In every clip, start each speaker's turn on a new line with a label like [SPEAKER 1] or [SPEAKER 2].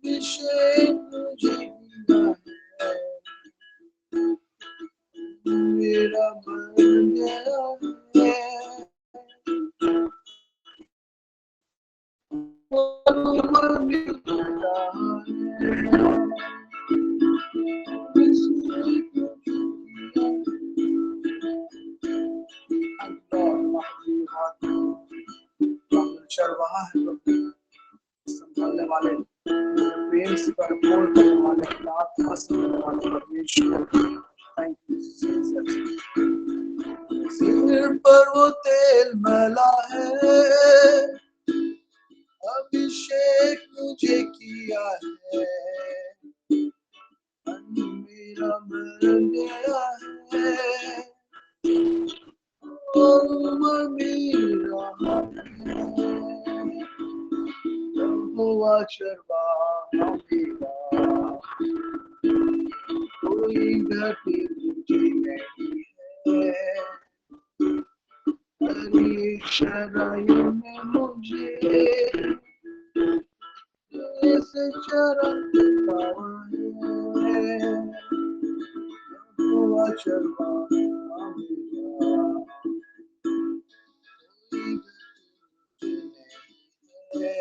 [SPEAKER 1] अभिषेक मुझे किया है, मेरा बन गया है, मन मिलता है, अभिषेक मुझे किया चरवाहा है संभालने वाले, प्रेम से परिपूर्ण करने वाले, आत्मा से करने वाले परमेश्वर। Thank you Jesus. सिर पर वो तेल मला है, अभिषेक मुझे किया है, मेरा बन गया है, उम्र मेरा है, हुआ चरवाहा मेरा, कोई घटी मुझे नहीं है, तेरी शराइयों में मुझे ऐसे चरता है, हुआ चरवाहा मेरा, कोई घटी मुझे नहीं है,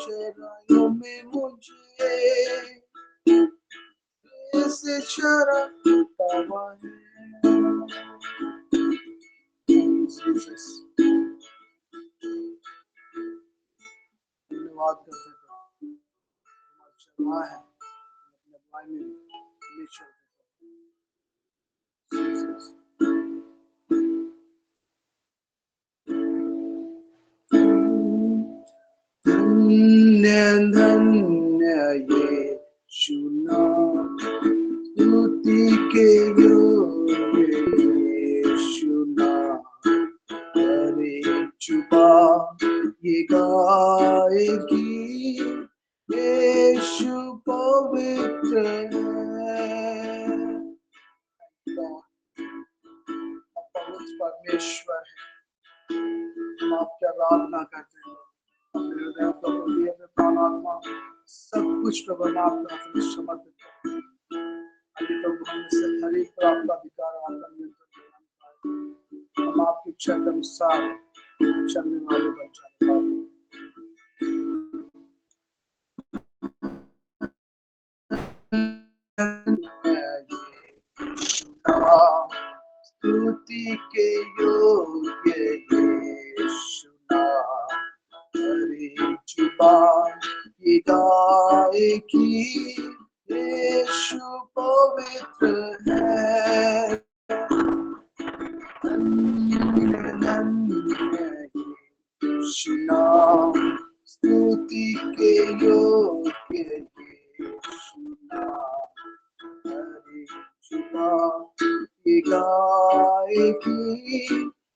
[SPEAKER 1] चराइयों में मुझे ऐसे चरता है। धन्यवाद करते थे, चरवाहा है अपने भाई में परमेश्वर धन्य धन्य यीशु नाम, स्तुति के योग्य यीशु नाम, हरे जुबान ये गाएगी यीशु पवित्र है। आप पवित्र परमेश्वर है, हम आपकी आराधना करते हैं, अपने हृदय प्रभु दिए में प्राण आत्मा सब कुछ प्रभु नाम प्रार्थना समर्पित करते हैं। अभी प्रभु हम से हर एक पर आपका अधिकार आपका नियंत्रण है। हम आपकी इच्छा के अनुसार चलने वाले बन जाने वाले। स्तुति के योग्य यीशु नाम, हरे जुबान ये गाएगी यीशु पवित्र है। यीशु नाम, स्तुति के योग्य यीशु नाम, हरे जुबान ये गाएगी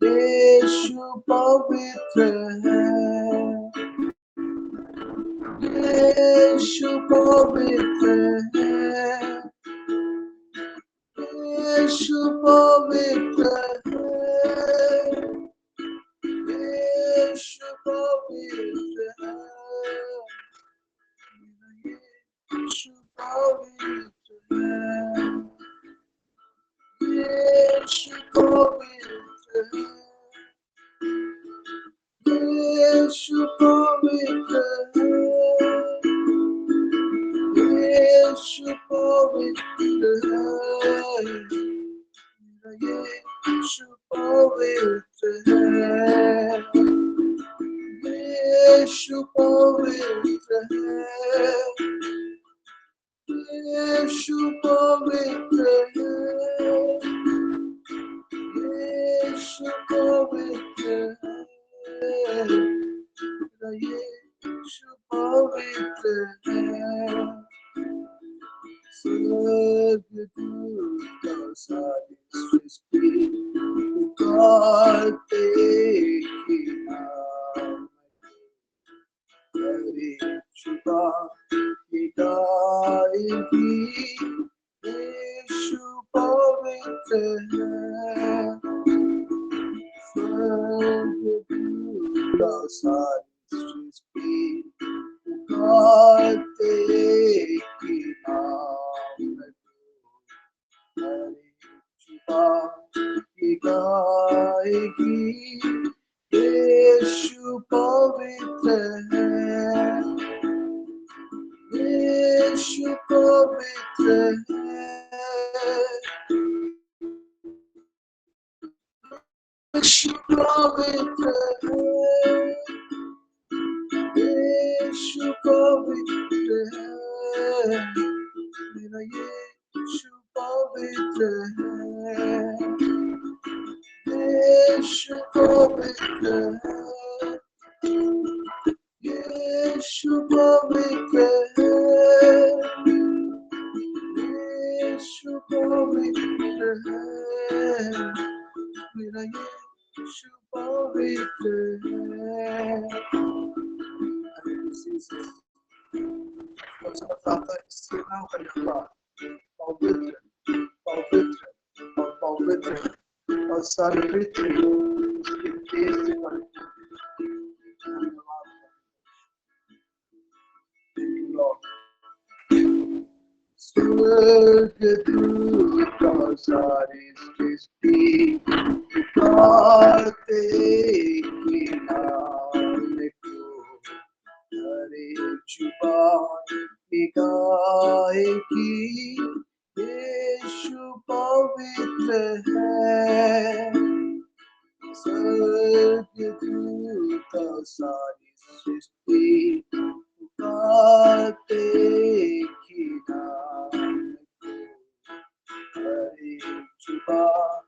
[SPEAKER 1] यीशु पवित्र है, यीशु पवित्र है, यीशु पवित्र है, यीशु पवित्र है, यीशु पवित्र है, यीशु पवित्र है, यीशु पवित्र है, यीशु पवित्र है, यीशु पवित्र है, यीशु पवित्र है, यीशु पवित्र है, यीशु पवित्र है, यीशु पवित्र है। स्वर्गदूत का सारी सृष्टि पुकारते कि नाम हरे जुबान ये गाएगी यीशु पवित्र है। स्वर्गदूत का सारी सृष्टि पुकारते कि नाम हरे जुबान ये गाएगी यीशु पवित्र है, यीशु पवित्र है, यीशु पवित्र है, यीशु पवित्र है, मेरा यीशु पवित्र है, यीशु पवित्र है, यीशु पवित्र है, यीशु पवित्र है, मेरा यीशु पवित्र है। इसके नाम का लिखा पवित्र पवित्र और पवित्र और सारी पृथ्वी उसके तेज से भरी। स्वर्गदूत और सारी सृष्टि पुकारते कि नाम को हरे जुबान गाएगी यीशु पवित्र है, स्वर्गदूत और सारी सृष्टि पुकारते कि नाम को हरे जुबान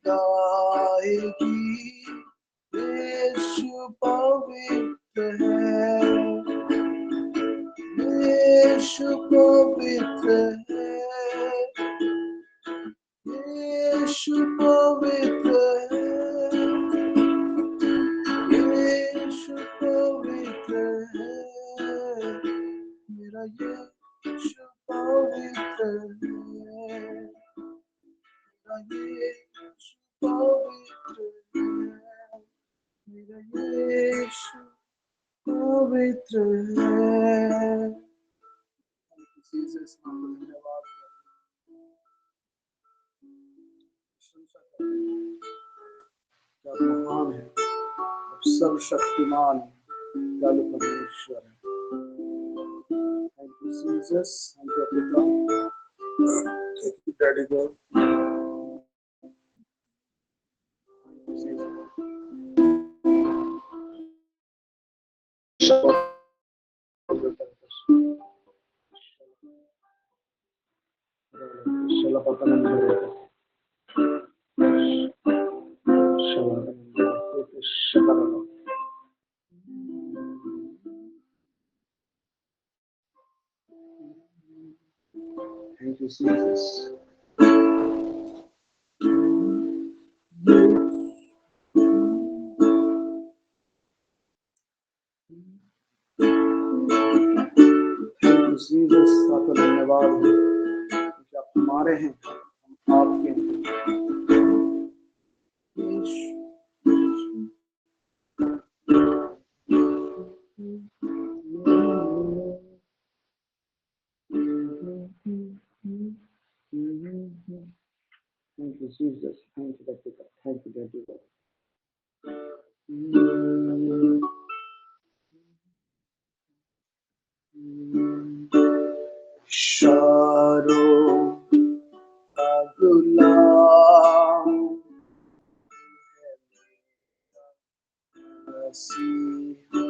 [SPEAKER 1] गाएगी यीशु पवित्र है, यीशु पवित्र है, यीशु पवित्र है, यीशु पवित्र है, मेरा यीशु पवित्र है, मेरा यीशु पवित्र है, मेरा यीशु पवित्र है। जीसस नाम में धन्यवाद। महान है, सर्वशक्तिमान दयालु परमेश्वर है। Thank you Jesus, thank you पिता, thank you daddy God. Thank you, Jesus. Thank you, Jesus. आपका धन्यवाद है कि आप हमारे हैं, हम आपके हैं। Thank you, Jesus. Thank you, Daddy God. Thank you, Daddy God. Shadow Gulam Masiha,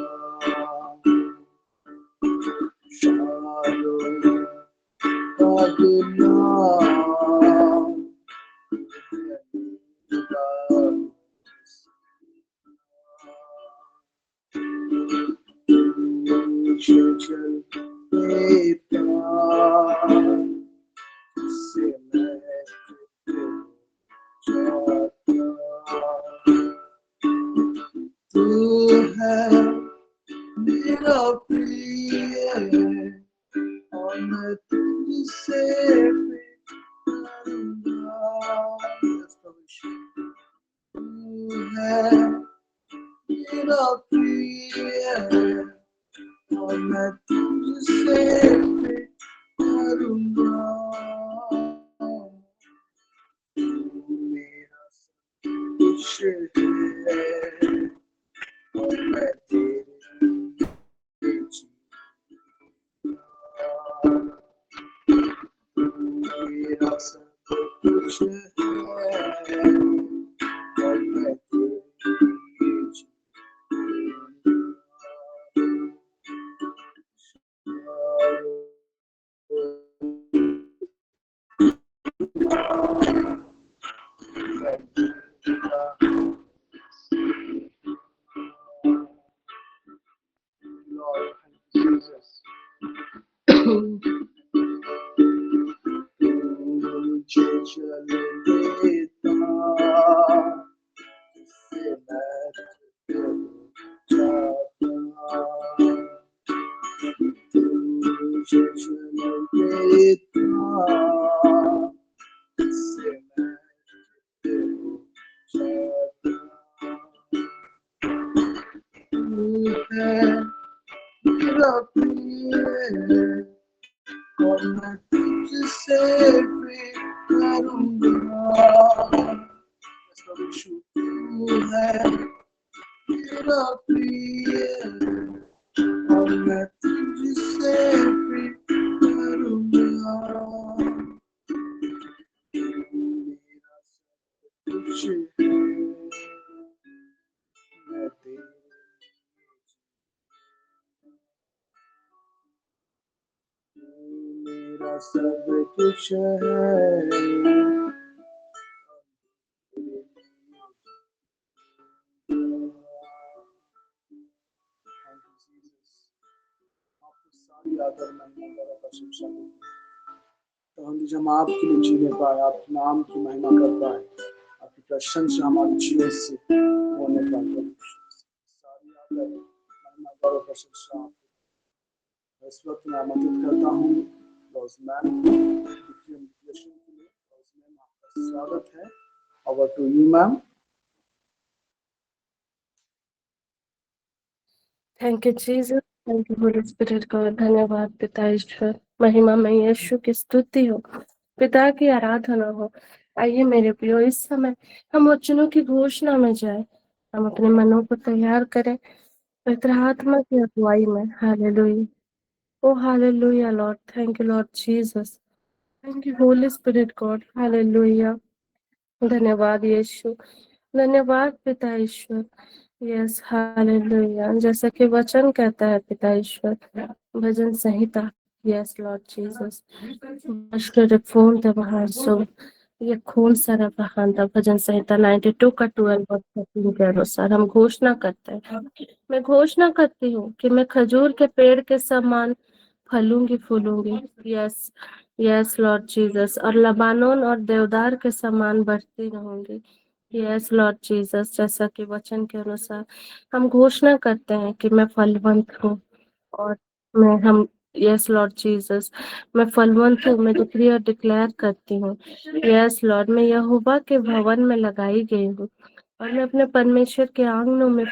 [SPEAKER 1] Shadow Gulam Churchill तू है मेरा प्रिय और मैं तुझसे तू है मेरा प्रिय और और मैं तुझसे करूँगा। मेरा सब कुछ है और मैं तेरे लिए जीऊँगा। मेरा सब कुछ है और मैं तेरे लिए Lord, thank you, Jesus. मुझे चले देता जिससे मैं तुझे चाहता। मुझे चले देता जिससे मैं तुझे चाहता। तू है मेरा प्रिय और मैं तुझसे प्रेम करूँगा। तू है मेरा प्रिय और मैं तुझसे प्रेम करूँगा। मेरा सब कुछ है मैं तेरे मेरा सब कुछ है। आपको सारी आदर महिमा और प्रशंसा मिलती है। तो हम आपके लिए जीने पाए, आपके नाम की महिमा कर पाए, आपकी प्रशंसा हमारे जीवन से होने पाए। सारी आदर महिमा और प्रशंसा इस वक्त मैं आमंत्रित करता हूँ रोजमैन को यीशु के लिए। रोजमैन, आपका स्वागत है। Over to you ma'am.
[SPEAKER 2] Thank you Jesus, thank you Holi spirit god. धन्यवाद पिता ईश्वर, महिमा में यीशु की स्तुति हो, पिता की आराधना हो। आइए मेरे प्रियो, इस समय हम वचनों की घोषणा में जाए। हम अपने मनों को तैयार करें पवित्र आत्मा की अगुवाई में। Hallelujah, oh hallelujah Lord, thank you Lord Jesus, thank you Holi spirit God. Hallelujah, धन्यवाद यीशु, धन्यवाद पिता ईश्वर। यस हालेलुया, जैसा कि वचन कहता है पिता ईश्वर, भजन संहिता, यस लॉर्ड जीसस, बशकर फोन तब सो ये खून सारा बहान था। भजन संहिता 92 का 12 और 13 के अनुसार हम घोषणा करते हैं। मैं घोषणा करती हूँ कि मैं खजूर के पेड़ के समान फलूंगी फूलूंगी। यस यस लॉर्ड जीसस, और लबानोन और देवदार के समान बढ़ती रहूंगी। यस लॉर्ड जीसस, जैसा कि वचन के अनुसार हम घोषणा करते हैं कि मैं फलवंत हूँ और हम यस लॉर्ड जीसस, मैं फलवंत हूँ। मैं डिक्री और डिक्लेयर करती हूँ, यस लॉर्ड, मैं यहोवा के भवन में लगाई गई हूँ और मैं अपने परमेश्वर के आंगनों में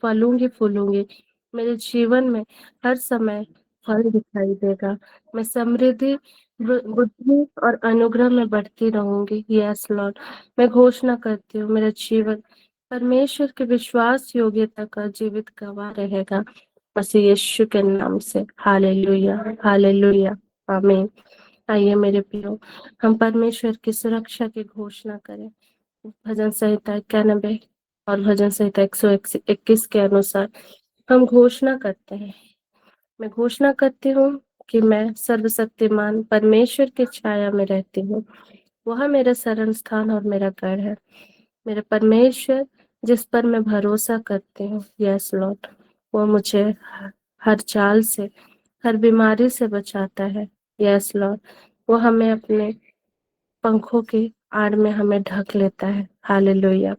[SPEAKER 2] फलूंगी फूलूंगी। मेरे जीवन में हर समय फल दिखाई देगा। मैं समृद्धि, बुद्धि और अनुग्रह में बढ़ती रहूंगी। यस लॉर्ड, मैं घोषणा करती हूँ मेरा जीवन परमेश्वर के विश्वास योग्यता का जीवित गवाह रहेगा, मसीह यीशु के नाम से। हालेलुया हालेलुया, आमीन। आइए मेरे प्रियो, हम परमेश्वर की सुरक्षा की घोषणा करें। भजन संहिता 91 और भजन संहिता 121 के अनुसार हम घोषणा करते हैं। मैं घोषणा करती हूँ कि मैं सर्वशक्तिमान परमेश्वर की छाया में रहती हूँ। वह मेरा शरण स्थान और मेरा गढ़ है। मेरे परमेश्वर जिस पर मैं भरोसा करती हूँ, यस लॉर्ड, वो मुझे हर चाल से, हर बीमारी से बचाता है। यस लॉर्ड, वो हमें अपने पंखों की आड़ में हमें ढक लेता है। हालेलुया,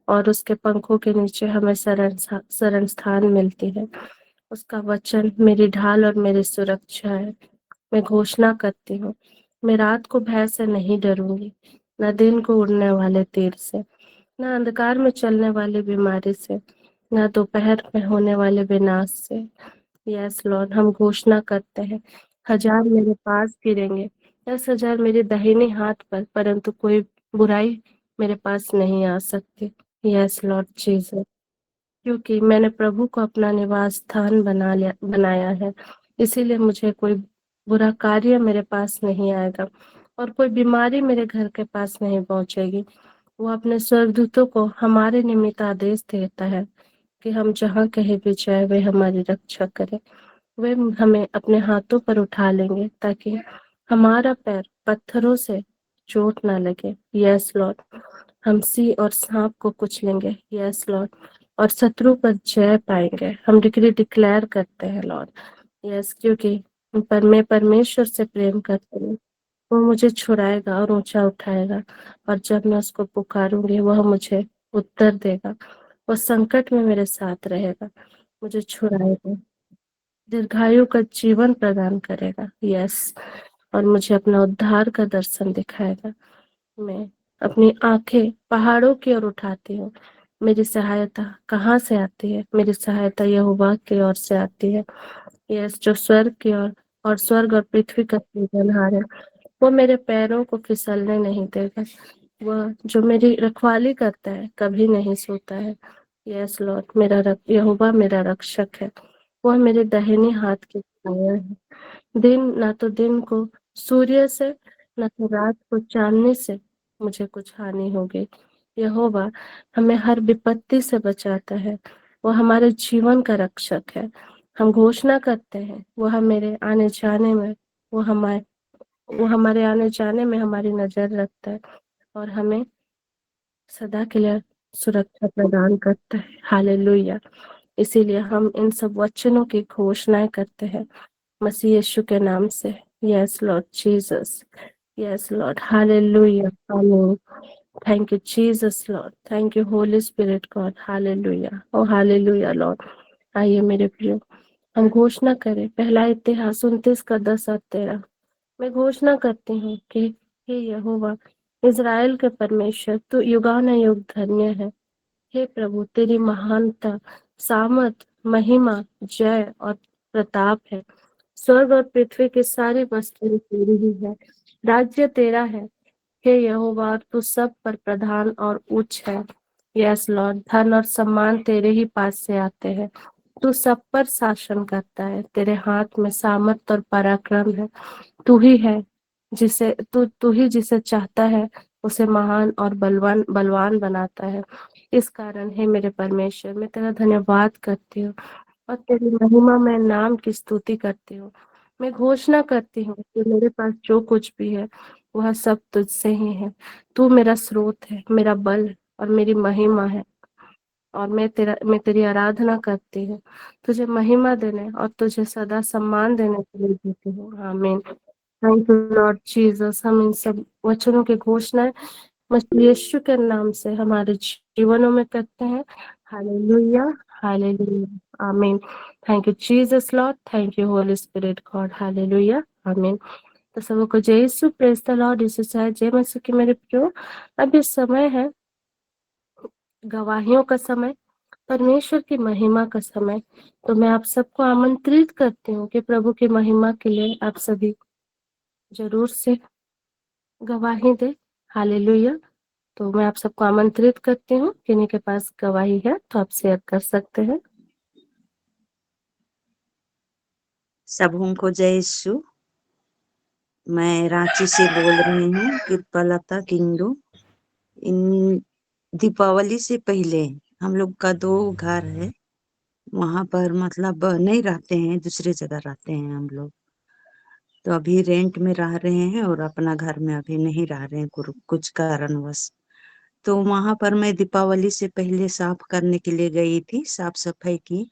[SPEAKER 2] और उसके पंखों के नीचे हमें शरण स्थान मिलती है। उसका वचन मेरी ढाल और मेरी सुरक्षा है। मैं घोषणा करती हूँ, मैं रात को भय से नहीं डरूंगी, न दिन को उड़ने वाले तीर से, न अंधकार में चलने वाली बीमारी से, न दोपहर में होने वाले विनाश से। यस लॉर्ड, हम घोषणा करते हैं, 1000 मेरे पास गिरेंगे, 10,000 मेरे दाहिने हाथ पर, परंतु कोई बुराई मेरे पास नहीं आ सकती। यस लॉर्ड जीसस, क्योंकि मैंने प्रभु को अपना निवास स्थान बनाया है, इसीलिए मुझे कोई बुरा कार्य मेरे पास नहीं आएगा और कोई बीमारी मेरे घर के पास नहीं पहुंचेगी। वो अपने स्वर्गदूतों को हमारे निमित्त आदेश देता है कि हम जहाँ कहीं भी जाए वे हमारी रक्षा करें। वे हमें अपने हाथों पर उठा लेंगे ताकि हमारा पैर पत्थरों से चोट ना लगे। यस लॉर्ड, हम सी और सांप को कुचलेंगे। यस लॉर्ड, और शत्रु पर जय पाएंगे। हम डिक्री डिक्लेयर करते हैं लॉर्ड। यस, क्योंकि मैं परमेश्वर से प्रेम करती हूँ, वो मुझे छुड़ाएगा और ऊंचा उठाएगा, और जब मैं उसको पुकारूंगी वह मुझे उत्तर देगा। वो संकट में मेरे साथ रहेगा, मुझे छुड़ाएगा, दीर्घायु का जीवन प्रदान करेगा। यस, और मुझे अपना उद्धार का दर्शन दिखाएगा। मैं अपनी आंखें पहाड़ों की ओर उठाती हूँ, मेरी सहायता कहाँ से आती है? मेरी सहायता यहोवा की ओर से आती है। यस, जो स्वर्ग की ओर और स्वर्ग और पृथ्वी का सृजनहार है, वो मेरे पैरों को फिसलने नहीं देगा। वह जो मेरी रखवाली करता है कभी नहीं सोता है। यस लॉर्ड, यहोवा मेरा रक्षक है, वह मेरे दाहिने हाथ की छाया है। ना तो दिन को सूर्य से, न तो रात को चांदनी से मुझे कुछ हानि होगी। यहोवा हमें हर विपत्ति से बचाता है, वह हमारे जीवन का रक्षक है। हम घोषणा करते हैं, वह मेरे आने जाने में वो हमारे वो हमारे आने जाने में हमारी नजर रखता है और हमें सदा के लिए सुरक्षा प्रदान करता है। हालेलुया। इसीलिए हम इन सब वचनों की घोषणाएं करते हैं मसीह यीशु के नाम से। Yes Lord Jesus, yes Lord, hallelujah, amen. Thank you Jesus Lord, thank you Holi spirit God, hallelujah, oh hallelujah Lord. आइए मेरे प्रियो, हम घोषणा करें पहला इतिहास 29 का 10 और 13। मैं घोषणा करती हूँ कि हे यहोवा इज़राइल के परमेश्वर, तू युगानुयुग धन्य है। हे प्रभु, तेरी महानता, सामर्थ, महिमा, जय और प्रताप है। स्वर्ग और पृथ्वी की सारी वस्तुएं तेरी ही है, राज्य तेरा है। हे यहोवा, तू सब पर प्रधान और उच्च है। यस लॉर्ड, धन और सम्मान तेरे ही पास से आते हैं। तू सब पर शासन करता है, तेरे हाथ में सामर्थ और पराक्रम है। तू ही है तू ही जिसे चाहता है उसे महान और बलवान बलवान बनाता है। इस कारण हे मेरे परमेश्वर, मैं तेरा धन्यवाद करती हूँ और तेरी महिमा में नाम की स्तुति करती हूँ। मैं घोषणा करती हूँ कि मेरे पास जो कुछ भी है वह सब तुझसे ही है। तू मेरा स्रोत है, मेरा बल है और मेरी महिमा है, और मैं तेरी आराधना करती हूँ, तुझे महिमा देने और तुझे सदा सम्मान देने के लिए जीती हूँ। आमीन। Thank you Lord Jesus. हम इन सब वचनों की घोषणा मसीह यीशु के नाम से हमारे जीवनों में करते हैं। Hallelujah, hallelujah, amen. Thank you Jesus Lord, thank you Holi spirit God, hallelujah, आमीन। तो सबको जय यीशु, प्रेज द लॉर्ड, यीशु चाहे जय मसीह की मेरे प्रियो। अब ये समय है गवाहियों का समय, परमेश्वर की महिमा का समय। तो मैं आप सबको आमंत्रित करती हूँ कि प्रभु की महिमा के लिए आप सभी जरूर से गवाही दे। हालेलुया। तो मैं आप सबको आमंत्रित करती हूँ, किन्हीं के पास गवाही है तो आप शेयर कर सकते हैं।
[SPEAKER 3] सबों को जय यीशु। मैं रांची से बोल रही हूँ, कृपालता किंगडो। इन दीपावली से पहले हम लोग का 2 घर है, वहां पर मतलब नहीं रहते हैं, दूसरे जगह रहते हैं हम लोग। तो अभी रेंट में रह रहे हैं और अपना घर में अभी नहीं रह रहे हैं कुछ कारणवश। तो वहां पर मैं दीपावली से पहले साफ करने के लिए गई थी, साफ सफाई की।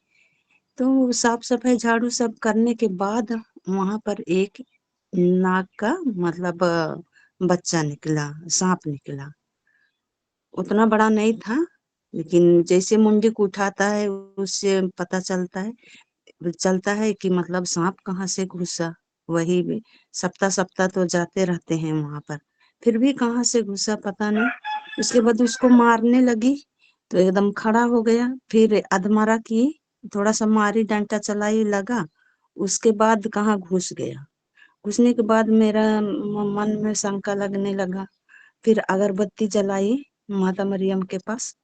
[SPEAKER 3] तो साफ सफाई झाड़ू सब करने के बाद वहां पर एक नाग का मतलब बच्चा निकला, सांप निकला। उतना बड़ा नहीं था, लेकिन जैसे मुंडी को उठाता है उससे पता चलता है कि मतलब सांप कहाँ से घुसा। वही भी सप्ताह सप्ताह तो जाते रहते हैं वहां पर, फिर भी कहाँ से घुसा पता नहीं। उसके बाद उसको मारने लगी तो एकदम खड़ा हो गया, फिर अधमरा की थोड़ा सा मारी, डंडा चलाई, लगा। उसके बाद कहाँ घुस गया। घुसने के बाद मेरा मन में शंका लगने लगा। फिर अगरबत्ती जलाई माता मरियम के पास।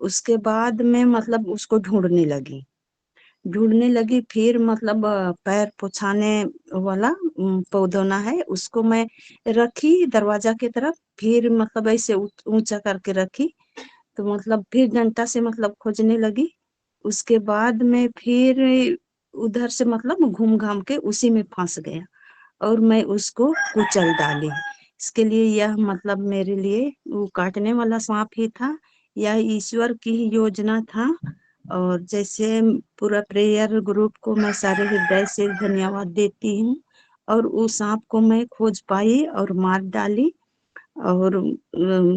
[SPEAKER 3] उसके बाद में मतलब उसको ढूंढने लगी। फिर मतलब पैर पोछाने वाला पौधोना है, उसको मैं रखी दरवाजा की तरफ। फिर मतलब ऐसे ऊंचा करके रखी, तो मतलब फिर डंडा से मतलब खोजने लगी। उसके बाद में फिर उधर से मतलब घूम घाम के उसी में फंस गया और मैं उसको कुचल डाली। इसके लिए यह मतलब मेरे लिए वो काटने वाला सांप ही था, यह ईश्वर की ही योजना था। और जैसे पूरा प्रेयर ग्रुप को मैं सारे हृदय से धन्यवाद देती हूँ। और उस सांप को मैं खोज पाई और मार डाली और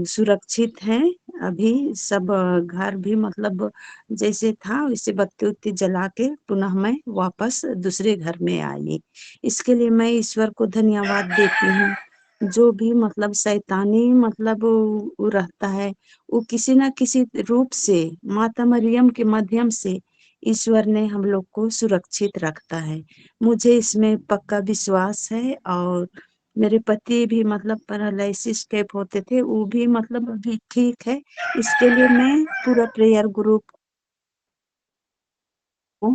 [SPEAKER 3] सुरक्षित है अभी सब। घर भी मतलब जैसे था वैसे बत्ती उत्ती जला के पुनः मैं वापस दूसरे घर में आई। इसके लिए मैं ईश्वर को धन्यवाद देती हूँ। जो भी मतलब शैतानी मतलब वो रहता है, वो किसी ना किसी रूप से माता मरियम के माध्यम से ईश्वर ने हम लोग को सुरक्षित रखता है। मुझे इसमें पक्का विश्वास है। और मेरे पति भी मतलब पैरालिसिस टाइप होते थे, वो भी मतलब अभी ठीक है। इसके लिए मैं पूरा प्रेयर ग्रुप को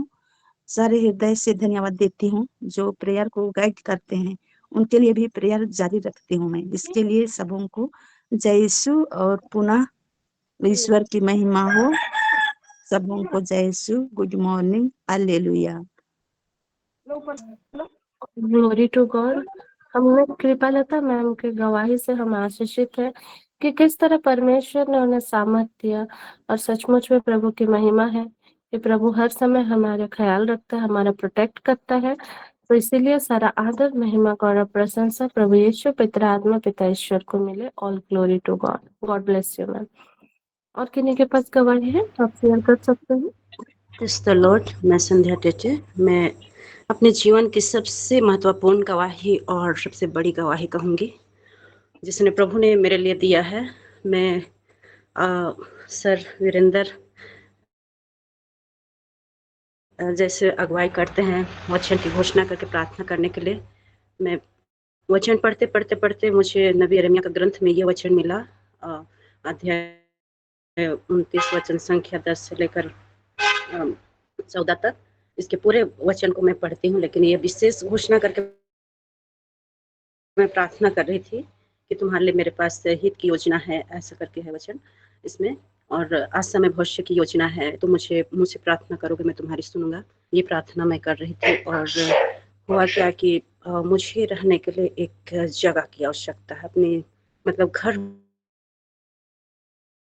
[SPEAKER 3] सारे हृदय से धन्यवाद देती हूँ। जो प्रेयर को गाइड करते हैं उनके लिए भी प्रेयर जारी रखती हूँ मैं। इसके लिए सबों को जय यीशु और पुनः ईश्वर की महिमा हो। सबों को जय यीशु। Good morning, hallelujah.
[SPEAKER 2] Glory to God. हमने कृपालता मैम के गवाही से हम आशीषित है कि किस तरह परमेश्वर ने उन्हें सामर्थ दिया और सचमुच में प्रभु की महिमा है कि प्रभु हर समय हमारा ख्याल रखता है, हमारा प्रोटेक्ट करता है। तो इसीलिए सारा आदर, महिमा, गौरव, प्रशंसा प्रभु यीशु पिता आत्मा पिता ईश्वर को मिले। All glory to God. God bless you ma'am. और किन्हीं के पास गवाही है तो आप शेयर कर सकते हैं।
[SPEAKER 4] Praise the Lord. मैं संध्या टेटे। मैं अपने जीवन की सबसे महत्वपूर्ण गवाही और सबसे बड़ी गवाही कहूँगी जिसने प्रभु ने मेरे लिए दिया है। मैं सर वीरेंद्र जैसे अगुवाई करते हैं वचन की घोषणा करके प्रार्थना करने के लिए। मैं वचन पढ़ते पढ़ते पढ़ते मुझे नबी यिर्मयाह का ग्रंथ में ये वचन मिला, अध्याय 29 वचन संख्या 10 से लेकर 14 तक। इसके पूरे वचन को मैं पढ़ती हूँ, लेकिन ये विशेष घोषणा करके मैं प्रार्थना कर रही थी कि तुम्हारे लिए मेरे पास हित की योजना है, ऐसा करके है वचन इसमें। और आज समय भविष्य की योजना है, तो मुझसे प्रार्थना करोगे, मैं तुम्हारी सुनूंगा। ये प्रार्थना मैं कर रही थी। और हुआ क्या कि मुझे रहने के लिए एक जगह की आवश्यकता है। अपनी मतलब घर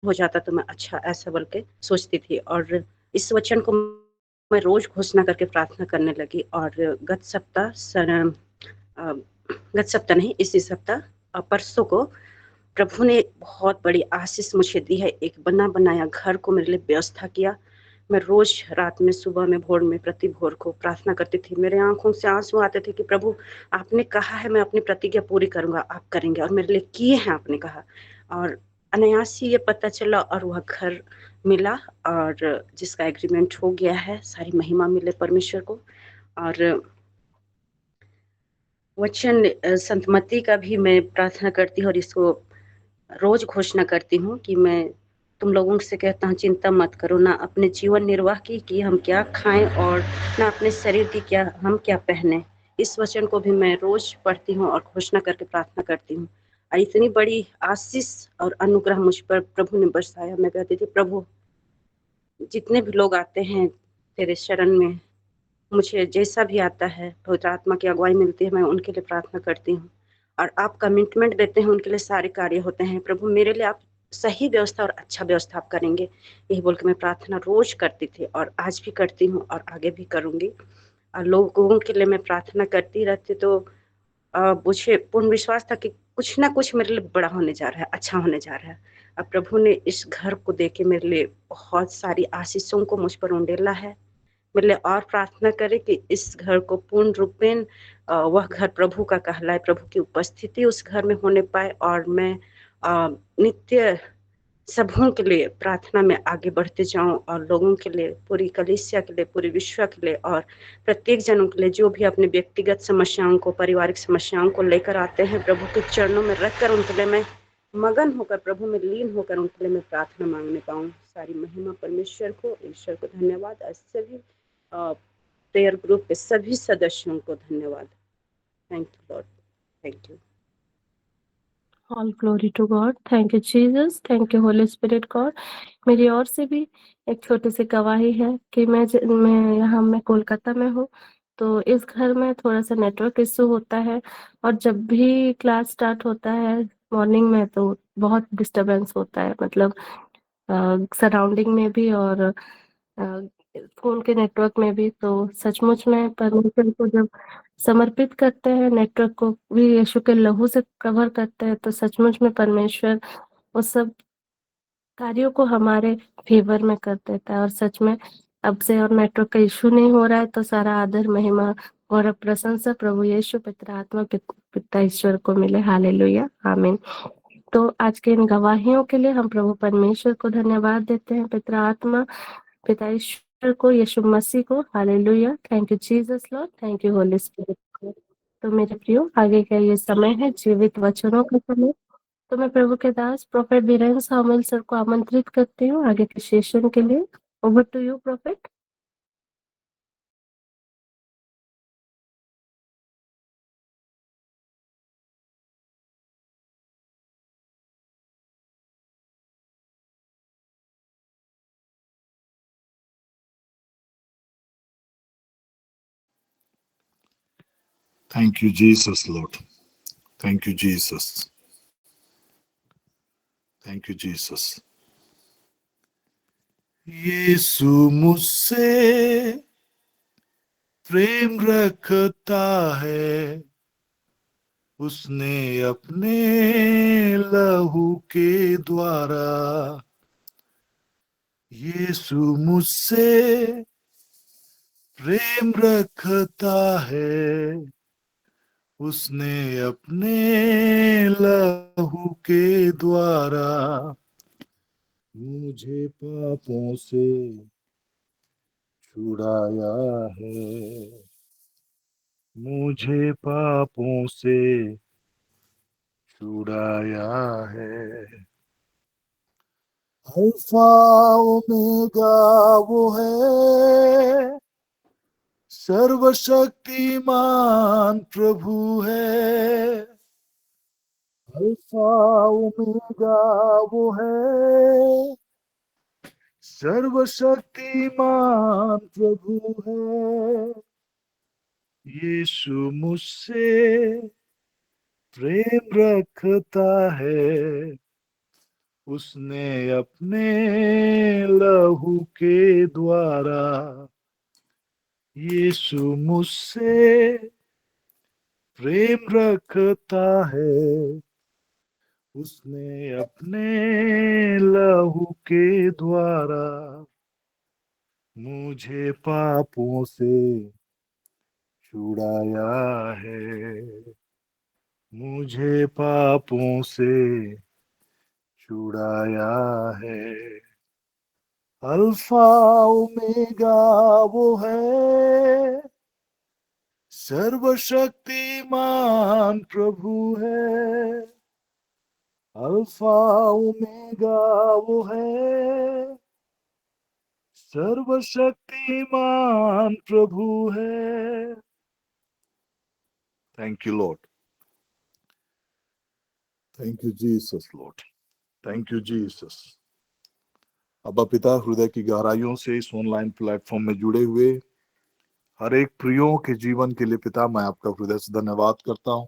[SPEAKER 4] हो जाता तो मैं अच्छा, ऐसा बोल के सोचती थी। और इस वचन को मैं रोज घोषणा करके प्रार्थना करने लगी। और गत सप्ताह नहीं, इसी सप्ताह परसों को प्रभु ने बहुत बड़ी आशीष मुझे दी है। एक बना बनाया घर को मेरे लिए व्यवस्था किया। मैं रोज रात में, सुबह में, भोर में, प्रति भोर को प्रार्थना करती थी। मेरे आंखों से आंसू आते थे कि प्रभु आपने कहा है मैं अपनी प्रतिज्ञा पूरी करूंगा, आप करेंगे, और मेरे लिए किए हैं आपने कहा। और अनायास ही ये पता चला और वह घर मिला, और जिसका एग्रीमेंट हो गया है। सारी महिमा मिले परमेश्वर को। और वचन संतमती का भी मैं प्रार्थना करती हूँ और इसको रोज घोषणा करती हूँ कि मैं तुम लोगों से कहता हूँ, चिंता मत करो ना अपने जीवन निर्वाह की कि हम क्या खाएं और ना अपने शरीर की हम क्या पहने। इस वचन को भी मैं रोज पढ़ती हूँ और घोषणा करके प्रार्थना करती हूँ। और इतनी बड़ी आशीष और अनुग्रह मुझ पर प्रभु ने बरसाया। मैं कहती थी, प्रभु जितने भी लोग आते हैं तेरे शरण में, मुझे जैसा भी आता है, पवित्र आत्मा की अगुवाई मिलती है, मैं उनके लिए प्रार्थना करती हूँ। और आप कमिटमेंट देते हैं, उनके लिए सारे कार्य होते हैं। प्रभु मेरे लिए आप सही व्यवस्था और अच्छा व्यवस्था आप करेंगे, यही बोल के मैं प्रार्थना रोज करती थी और आज भी करती हूँ और आगे भी करूँगी। और लोगों के लिए मैं प्रार्थना करती रहती, तो मुझे पूर्ण विश्वास था कि कुछ ना कुछ मेरे लिए बड़ा होने जा रहा है, अच्छा होने जा रहा है। अब प्रभु ने इस घर को देके मेरे लिए बहुत सारी आशीषों को मुझ पर उंडेला है। मेरे लिए और प्रार्थना करें कि इस घर को पूर्ण रूपेण वह घर प्रभु का कहलाए, प्रभु की उपस्थिति उस घर में होने पाए, और मैं नित्य सबों के लिए प्रार्थना में आगे बढ़ते जाऊं और लोगों के लिए, पूरी कलीसिया के लिए, पूरे विश्व के लिए और प्रत्येक जनों के लिए जो भी अपने व्यक्तिगत समस्याओं को, पारिवारिक समस्याओं को लेकर आते हैं, प्रभु के चरणों में रखकर उनके लिए मैं मगन होकर, प्रभु में लीन होकर उनके लिए मैं प्रार्थना मांगने पाऊं। सारी महिमा परमेश्वर को, ईश्वर को धन्यवाद और सभी प्रेयर ग्रुप के सभी सदस्यों को धन्यवाद। Thank you Lord, thank you.
[SPEAKER 2] All glory to God. Thank you Jesus, thank you Holi spirit God. मेरी ओर से भी एक छोटी सी गवाही है कि मैं कोलकाता में हूँ, तो इस घर में थोड़ा सा नेटवर्क इशू होता है और जब भी क्लास स्टार्ट होता है मॉर्निंग में तो बहुत डिस्टरबेंस होता है, मतलब सराउंडिंग में भी और फोन के नेटवर्क में भी। तो सचमुच में परमेश्वर को जब समर्पित करते हैं, नेटवर्क को भी यीशु के लहू से कवर करते हैं, तो सचमुच में परमेश्वर उस सब कार्यों को हमारे फेवर में कर देता है। और सच में अब से और नेटवर्क का इशू नहीं हो रहा है, तो सारा आदर, महिमा और प्रशंसा प्रभु यीशु पिता आत्मा पिता ईश्वर को मिले। हालेलुया, आमीन। तो आज के इन गवाहियों के लिए हम प्रभु परमेश्वर को धन्यवाद देते हैं, पिता आत्मा पिता ईश्वर को, यीशु मसीह को। Hallelujah, thank you Jesus Lord, thank you Holi spirit. तो मेरे प्रियो, आगे का ये समय है जीवित वचनों का समय। तो मैं प्रभु के दास प्रोफेट बीरेन सामुएल सर को आमंत्रित करती हूँ आगे के सेशन के लिए। Over to you prophet.
[SPEAKER 5] Thank you, Jesus, Lord. Thank you, Jesus. Thank you, Jesus. यीशु मुझसे प्रेम रखता है, उसने अपने लहू के द्वारा। यीशु मुझसे प्रेम रखता है, उसने अपने लहू के द्वारा मुझे पापों से छुड़ाया है, मुझे पापों से छुड़ाया है। अल्फा ओमेगा वो है, सर्वशक्तिमान प्रभु है। अल्फा ओमेगा वो है, सर्वशक्तिमान प्रभु है। यीशु मुझसे प्रेम रखता है, उसने अपने लहू के द्वारा। यीशु मुझसे प्रेम रखता है, उसने अपने लहू के द्वारा मुझे पापों से छुड़ाया है, मुझे पापों से छुड़ाया है। अल्फा ओमेगा वो है, सर्वशक्तिमान प्रभु है। अल्फा ओमेगा वो है, सर्वशक्तिमान प्रभु है। Thank you Lord, thank you Jesus Lord, thank you Jesus. अब्बा पिता, हृदय की गहराइयों से इस ऑनलाइन प्लेटफॉर्म में जुड़े हुए हर एक प्रियों के जीवन के लिए पिता मैं आपका हृदय से धन्यवाद करता हूं।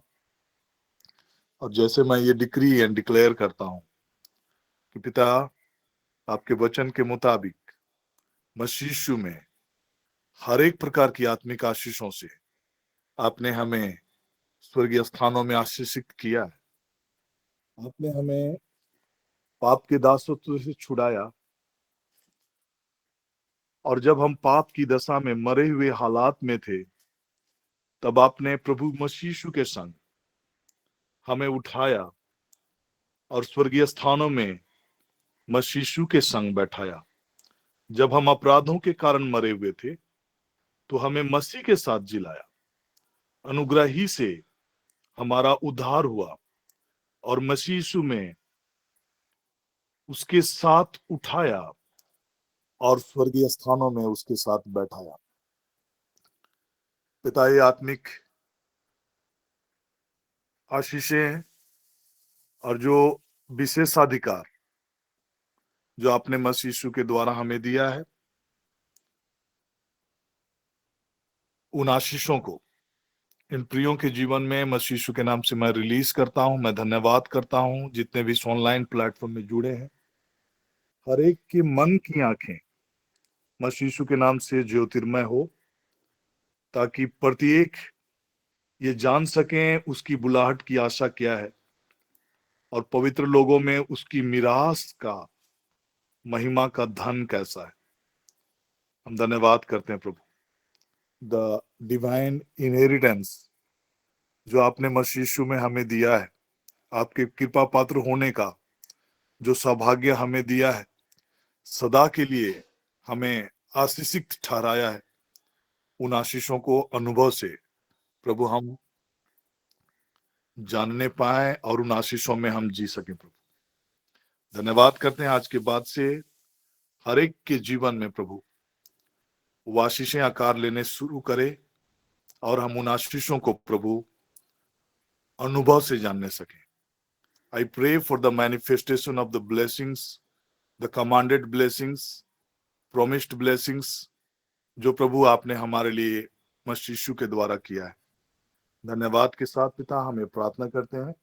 [SPEAKER 5] और जैसे मैं ये डिक्री एंड डिक्लेयर करता हूं कि पिता आपके वचन के मुताबिक मसीह यीशु में हर एक प्रकार की आत्मिक आशीषों से आपने हमें स्वर्गीय स्थानों में आशीषित किया है। आपने हमें पाप के दासत्व से छुड़ाया, और जब हम पाप की दशा में मरे हुए हालात में थे, तब आपने प्रभु मसीह यीशु के संग हमें उठाया और स्वर्गीय स्थानों में मसीह यीशु के संग बैठाया। जब हम अपराधों के कारण मरे हुए थे तो हमें मसीह के साथ जिलाया। अनुग्रह ही से हमारा उद्धार हुआ और मसीह यीशु में उसके साथ उठाया और स्वर्गीय स्थानों में उसके साथ बैठाया। पिता, ये आत्मिक आशीषें और जो विशेषाधिकार जो आपने मसीह यीशु के द्वारा हमें दिया है, उन आशीषों को इन प्रियों के जीवन में मसीह यीशु के नाम से मैं रिलीज करता हूं। मैं धन्यवाद करता हूं जितने भी इस ऑनलाइन प्लेटफॉर्म में जुड़े हैं। हर एक के मन की आंखें मसीह यीशु के नाम से ज्योतिर्मय हो, ताकि प्रत्येक ये जान सकें उसकी बुलाहट की आशा क्या है और पवित्र लोगों में उसकी मिरास का महिमा का धन कैसा है। हम धन्यवाद करते हैं प्रभु, द डिवाइन इनहेरिटेंस जो आपने मसीह यीशु में हमें दिया है, आपके कृपा पात्र होने का जो सौभाग्य हमें दिया है, सदा के लिए हमें आशीषित ठहराया है। उन आशीषों को अनुभव से प्रभु हम जानने पाए और उन आशीषों में हम जी सकें। प्रभु धन्यवाद करते हैं, आज के बाद से हर एक के जीवन में प्रभु वो आशीषें आकार लेने शुरू करे और हम उन आशीषों को प्रभु अनुभव से जानने सकें। I pray for the manifestation of the blessings, the commanded blessings, promised blessings जो प्रभु आपने हमारे लिए मसीह यीशु के द्वारा किया है। धन्यवाद के साथ पिता हमें प्रार्थना करते हैं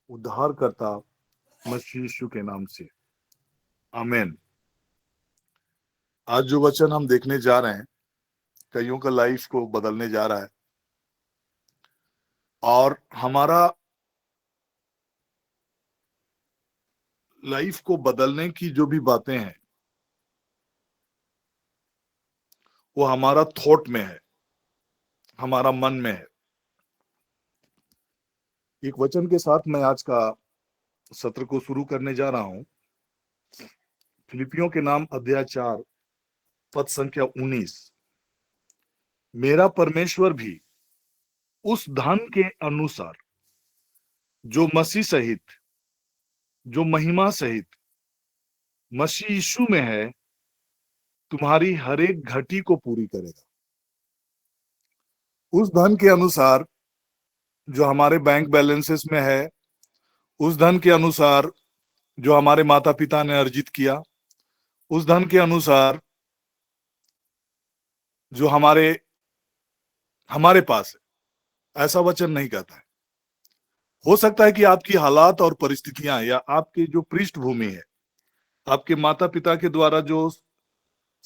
[SPEAKER 5] उद्धारकर्ता मसीह यीशु के नाम से, आमीन। आज जो वचन हम देखने जा रहे हैं कईयों का लाइफ को बदलने जा रहा है, और हमारा लाइफ को बदलने की जो भी बातें हैं वो हमारा थॉट में है, हमारा मन में है। एक वचन के साथ मैं आज का सत्र को शुरू करने जा रहा हूं। फिलिपियों के नाम अध्याय 4 पद संख्या 19। मेरा परमेश्वर भी उस धन के अनुसार जो मसीह सहित, जो महिमा सहित मसीह यीशु में है, तुम्हारी हर एक घटी को पूरी करेगा। उस धन के अनुसार जो हमारे बैंक बैलेंसेस में है, उस धन के अनुसार जो हमारे माता पिता ने अर्जित किया, उस धन के अनुसार जो हमारे पास है, ऐसा वचन नहीं कहता है। हो सकता है कि आपकी हालात और परिस्थितियां या आपकी जो पृष्ठभूमि है, आपके माता पिता के द्वारा जो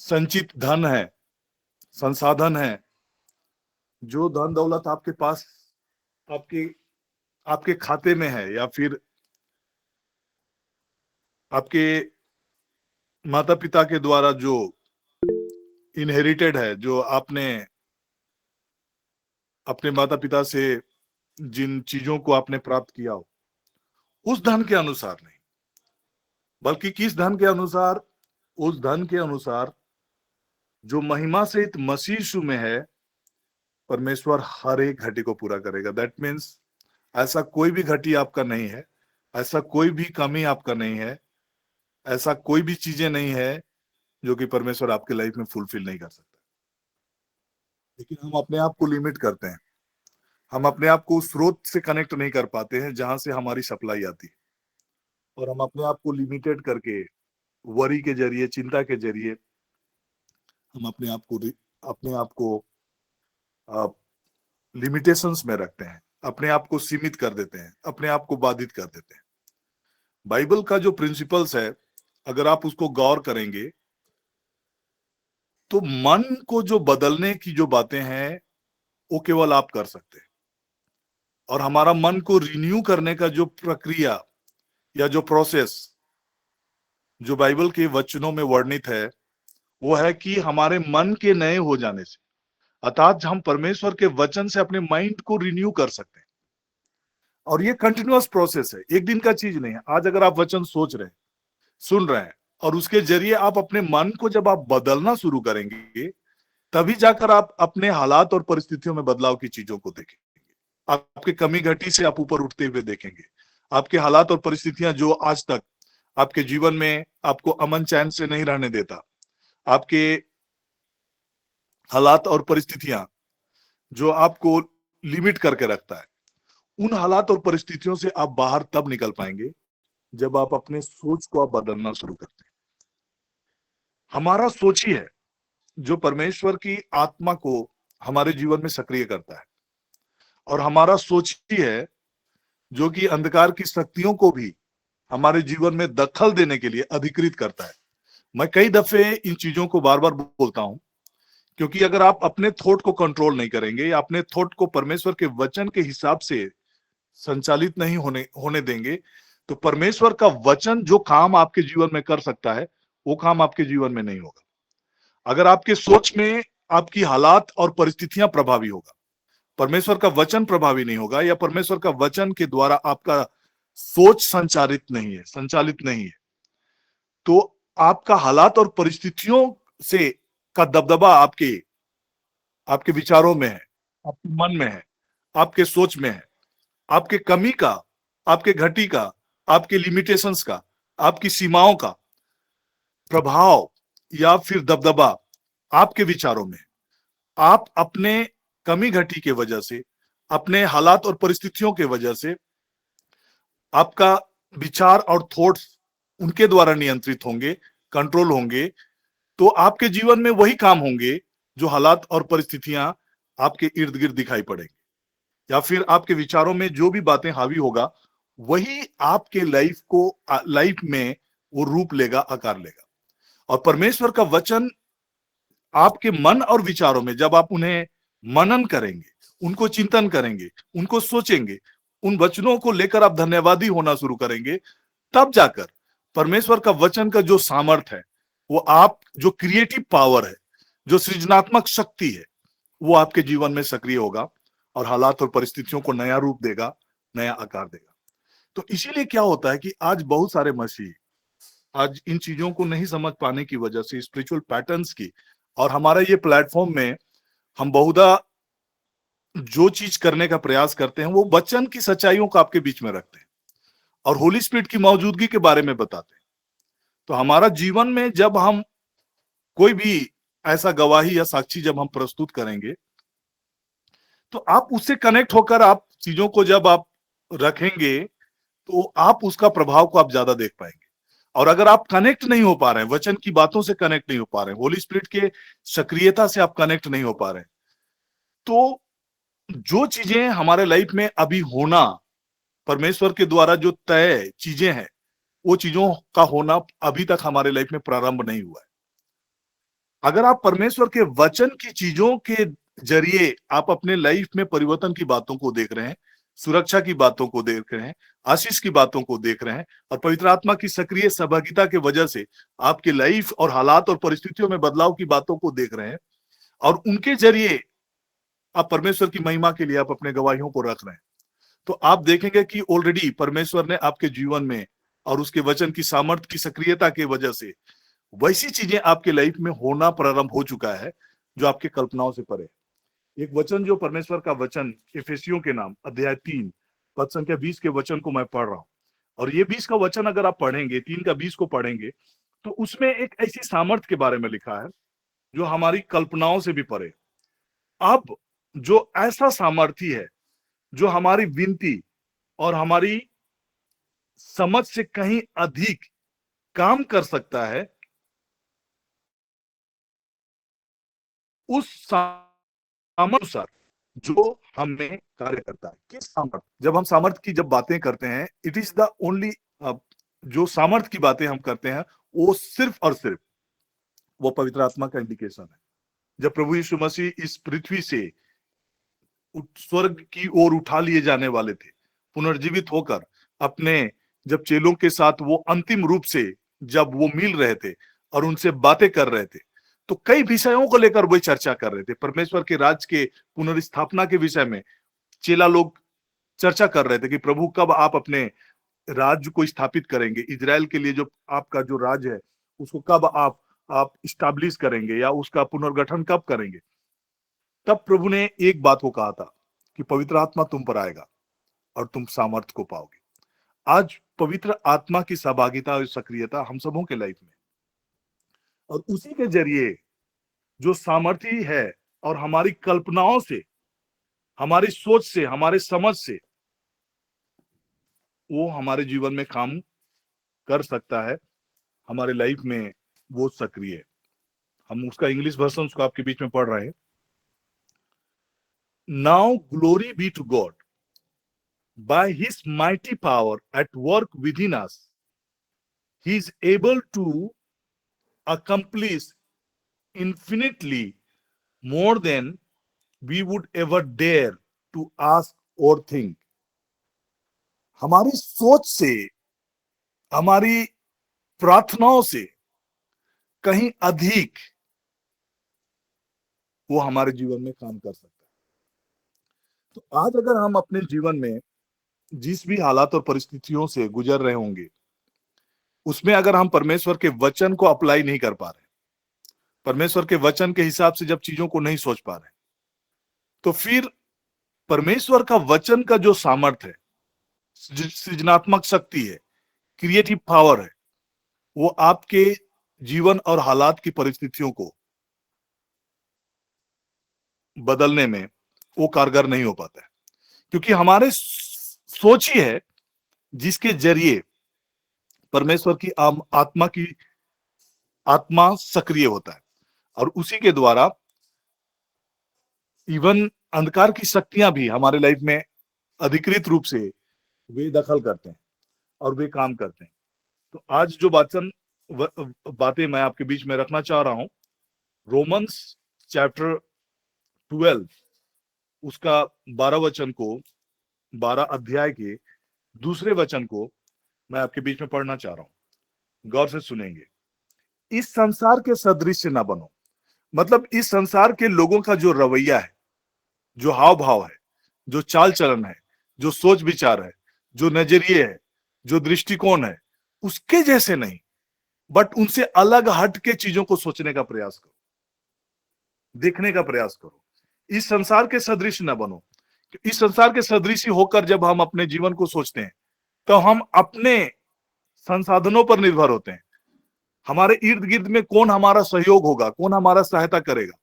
[SPEAKER 5] संचित धन है, संसाधन है, जो धन दौलत आपके पास आपके खाते में है, या फिर आपके माता पिता के द्वारा जो इनहेरिटेड है, जो आपने अपने माता पिता से जिन चीजों को आपने प्राप्त किया हो, उस धन के अनुसार नहीं, बल्कि किस धन के अनुसार? उस धन के अनुसार जो महिमा सहित मसीह यीशु में है, परमेश्वर हर एक घटी को पूरा करेगा। दैट मीन्स ऐसा कोई भी घटी आपका नहीं है, ऐसा कोई भी कमी आपका नहीं है, ऐसा कोई भी चीजें नहीं है जो कि परमेश्वर आपके लाइफ में फुलफिल नहीं कर सकता। लेकिन हम अपने आप को लिमिट करते हैं, हम अपने आप को उस स्रोत से कनेक्ट नहीं कर पाते हैं जहां से हमारी सप्लाई आती है, और हम अपने आप को लिमिटेड करके वरी के जरिए, चिंता के जरिए हम अपने आप को लिमिटेशंस में रखते हैं, अपने आप को सीमित कर देते हैं, अपने आप को बाधित कर देते हैं। बाइबल का जो प्रिंसिपल्स है, अगर आप उसको गौर करेंगे तो मन को जो बदलने की जो बातें हैं वो केवल आप कर सकते हैं, और हमारा मन को रिन्यू करने का जो प्रक्रिया या जो प्रोसेस जो बाइबल के वचनों में वर्णित है, वो है कि हमारे मन के नए हो जाने से, अर्थात हम परमेश्वर के वचन से अपने माइंड को रिन्यू कर सकते हैं। और ये कंटिन्यूअस प्रोसेस है, एक दिन का चीज नहीं है। आज अगर आप वचन सोच रहे हैं, सुन रहे हैं, और उसके जरिए आप अपने मन को जब आप बदलना शुरू करेंगे, तभी जाकर आप अपने हालात और परिस्थितियों में बदलाव की चीजों को देखेंगे। आपके कमी घटी से आप ऊपर उठते हुए देखेंगे। आपके हालात और परिस्थितियां जो आज तक आपके जीवन में आपको अमन चैन से नहीं रहने देता, आपके हालात और परिस्थितियां जो आपको लिमिट करके रखता है, उन हालात और परिस्थितियों से आप बाहर तब निकल पाएंगे जब आप अपने सोच को आप बदलना शुरू करते हैं। हमारा सोच ही है जो परमेश्वर की आत्मा को हमारे जीवन में सक्रिय करता है, और हमारा सोच ही है जो कि अंधकार की शक्तियों को भी हमारे जीवन में दखल देने के लिए अधिकृत करता है। मैं कई दफे इन चीजों को बार बार बोलता हूं, क्योंकि अगर आप अपने थॉट को कंट्रोल नहीं करेंगे या अपने थॉट को परमेश्वर के वचन के हिसाब से संचालित नहीं होने देंगे, तो परमेश्वर का वचन जो काम आपके जीवन में कर सकता है, वो काम आपके जीवन में नहीं होगा। अगर आपके सोच में आपकी हालात और परिस्थितियां प्रभावी होगा, परमेश्वर का वचन प्रभावी नहीं होगा, या परमेश्वर का वचन के द्वारा आपका सोच संचालित नहीं है, तो आपका हालात और परिस्थितियों से का दबदबा आपके विचारों में है, आपके मन में है, आपके सोच में है। आपके कमी का, आपके घटी का, आपके लिमिटेशंस का, आपकी सीमाओं का प्रभाव या फिर दबदबा आपके विचारों में। आप अपने कमी घटी के वजह से, अपने हालात और परिस्थितियों के वजह से, आपका विचार और थॉट्स उनके द्वारा नियंत्रित होंगे, कंट्रोल होंगे, तो आपके जीवन में वही काम होंगे जो हालात और परिस्थितियां आपके इर्द गिर्द दिखाई पड़ेंगे, या फिर आपके विचारों में जो भी बातें हावी होगा, वही आपके लाइफ में वो रूप लेगा, आकार लेगा। और परमेश्वर का वचन आपके मन और विचारों में जब आप उन्हें मनन करेंगे, उनको चिंतन करेंगे, उनको सोचेंगे, उन वचनों को लेकर आप धन्यवादी होना शुरू करेंगे, तब जाकर परमेश्वर का वचन का जो सामर्थ है, वो आप जो क्रिएटिव पावर है, जो सृजनात्मक शक्ति है, वो आपके जीवन में सक्रिय होगा और हालात और परिस्थितियों को नया रूप देगा, नया आकार देगा। तो इसीलिए क्या होता है कि आज बहुत सारे मसीही आज इन चीजों को नहीं समझ पाने की वजह से, स्पिरिचुअल पैटर्न्स की, और हमारा ये प्लेटफॉर्म में हम बहुधा जो चीज करने का प्रयास करते हैं वो वचन की सच्चाइयों को आपके बीच में रखते हैं और होली स्पिरिट की मौजूदगी के बारे में बताते हैं। तो हमारा जीवन में जब हम कोई भी ऐसा गवाही या साक्षी जब हम प्रस्तुत करेंगे, तो आप उससे कनेक्ट होकर आप चीजों को जब आप रखेंगे, तो आप उसका प्रभाव को आप ज्यादा देख पाएंगे। और अगर आप कनेक्ट नहीं हो पा रहे हैं, वचन की बातों से कनेक्ट नहीं हो पा रहे हैं, होली स्पिरिट के सक्रियता से आप कनेक्ट नहीं हो पा रहे हैं, तो जो चीजें हमारे लाइफ में अभी होना, परमेश्वर के द्वारा जो तय चीजें हैं, वो चीजों का होना अभी तक हमारे लाइफ में प्रारंभ नहीं हुआ है। अगर आप परमेश्वर के वचन की चीजों के जरिए आप अपने लाइफ में परिवर्तन की बातों को देख रहे हैं, सुरक्षा की बातों को देख रहे हैं, आशीष की बातों को देख रहे हैं, और पवित्र आत्मा की सक्रिय सहभागिता के वजह से आपके लाइफ और हालात और परिस्थितियों में बदलाव की बातों को देख रहे हैं, और उनके जरिए आप परमेश्वर की महिमा के लिए आप अपने गवाहियों को रख रहे हैं, तो आप देखेंगे कि ऑलरेडी परमेश्वर ने आपके जीवन में और उसके वचन की सामर्थ्य की सक्रियता के वजह से वैसी चीजें आपके लाइफ में होना प्रारंभ हो चुका है जो आपके कल्पनाओं से परे। एक वचन जो परमेश्वर का वचन इफिसियों के नाम अध्याय 3 पद संख्या 20 के वचन को मैं पढ़ रहा हूं, और ये 20 का वचन अगर आप पढ़ेंगे, 3 का 20 को पढ़ेंगे, तो उसमें एक ऐसी सामर्थ्य के बारे में लिखा है जो हमारी कल्पनाओं से भी परे। अब जो ऐसा सामर्थ्य है जो हमारी विनती और हमारी समझ से कहीं अधिक काम कर सकता है, उस सामर्थ्य जो हमें कार्य करता है। किस सामर्थ्य? जब हम सामर्थ्य की जब बातें करते हैं, इट इज द ओनली, जो सामर्थ्य की बातें हम करते हैं वो सिर्फ और सिर्फ वो पवित्र आत्मा का इंडिकेशन है। जब प्रभु यीशु मसीह इस पृथ्वी से स्वर्ग की ओर उठा लिए जाने वाले थे, पुनर्जीवित होकर अपने जब चेलों के साथ वो अंतिम रूप से जब वो मिल रहे थे और उनसे बातें कर रहे थे, तो कई विषयों को लेकर वही चर्चा कर रहे थे। परमेश्वर के राज्य के पुनर्स्थापना के विषय में चेला लोग चर्चा कर रहे थे कि प्रभु कब आप अपने राज्य को स्थापित करेंगे, इजराइल के लिए जो आपका जो राज्य है उसको कब आप स्टैब्लिश करेंगे या उसका पुनर्गठन कब करेंगे, तब प्रभु ने एक बात को कहा था कि पवित्र आत्मा तुम पर आएगा और तुम सामर्थ को पाओगे। आज पवित्र आत्मा की सहभागिता और सक्रियता हम सबों के लाइफ में, और उसी के जरिए जो सामर्थ्य है और हमारी कल्पनाओं से, हमारी सोच से, हमारे समझ से वो हमारे जीवन में काम कर सकता है, हमारे लाइफ में वो सक्रिय है। हम उसका इंग्लिश वर्जन उसको आपके बीच में पढ़ रहे हैं। Now glory be to God by his mighty power at work within us, he is able to accomplish infinitely more than we would ever dare to ask or think। हमारी सोच से, हमारी प्रार्थनाओं से कहीं अधिक वो हमारे जीवन में काम कर सकता है। तो आज अगर हम अपने जीवन में जिस भी हालात और परिस्थितियों से गुजर रहे होंगे, उसमें अगर हम परमेश्वर के वचन को अप्लाई नहीं कर पा रहे, परमेश्वर के वचन के हिसाब से जब चीजों को नहीं सोच पा रहे, तो फिर परमेश्वर का वचन का जो सामर्थ्य है, सृजनात्मक शक्ति है, क्रिएटिव पावर है, वो आपके जीवन और हालात की परिस्थितियों को बदलने में वो कारगर नहीं हो पाता है। क्योंकि हमारे सोच ही है जिसके जरिए परमेश्वर की आत्मा सक्रिय होता है, और उसी के द्वारा इवन अंधकार की शक्तियां भी हमारे लाइफ में अधिकृत रूप से वे दखल करते हैं और वे काम करते हैं। तो आज जो बातें मैं आपके बीच में रखना चाह रहा हूं, रोमन्स चैप्टर 12 उसका 12 अध्याय के दूसरे वचन को मैं आपके बीच में पढ़ना चाह रहा हूं। गौर से सुनेंगे। इस संसार के सदृश ना बनो, मतलब इस संसार के लोगों का जो रवैया है, जो हाव भाव है, जो चाल चलन है, जो सोच विचार है, जो नजरिए है, जो दृष्टिकोण है, उसके जैसे नहीं, बट उनसे अलग हट के चीजों को सोचने का प्रयास करो, देखने का प्रयास करो। इस संसार के सदृश न बनो। इस संसार के सदृश होकर जब हम अपने जीवन को सोचते हैं तो हम अपने संसाधनों पर निर्भर होते हैं। हमारे इर्द गिर्द में कौन हमारा सहयोग होगा, कौन हमारा सहायता करेगा,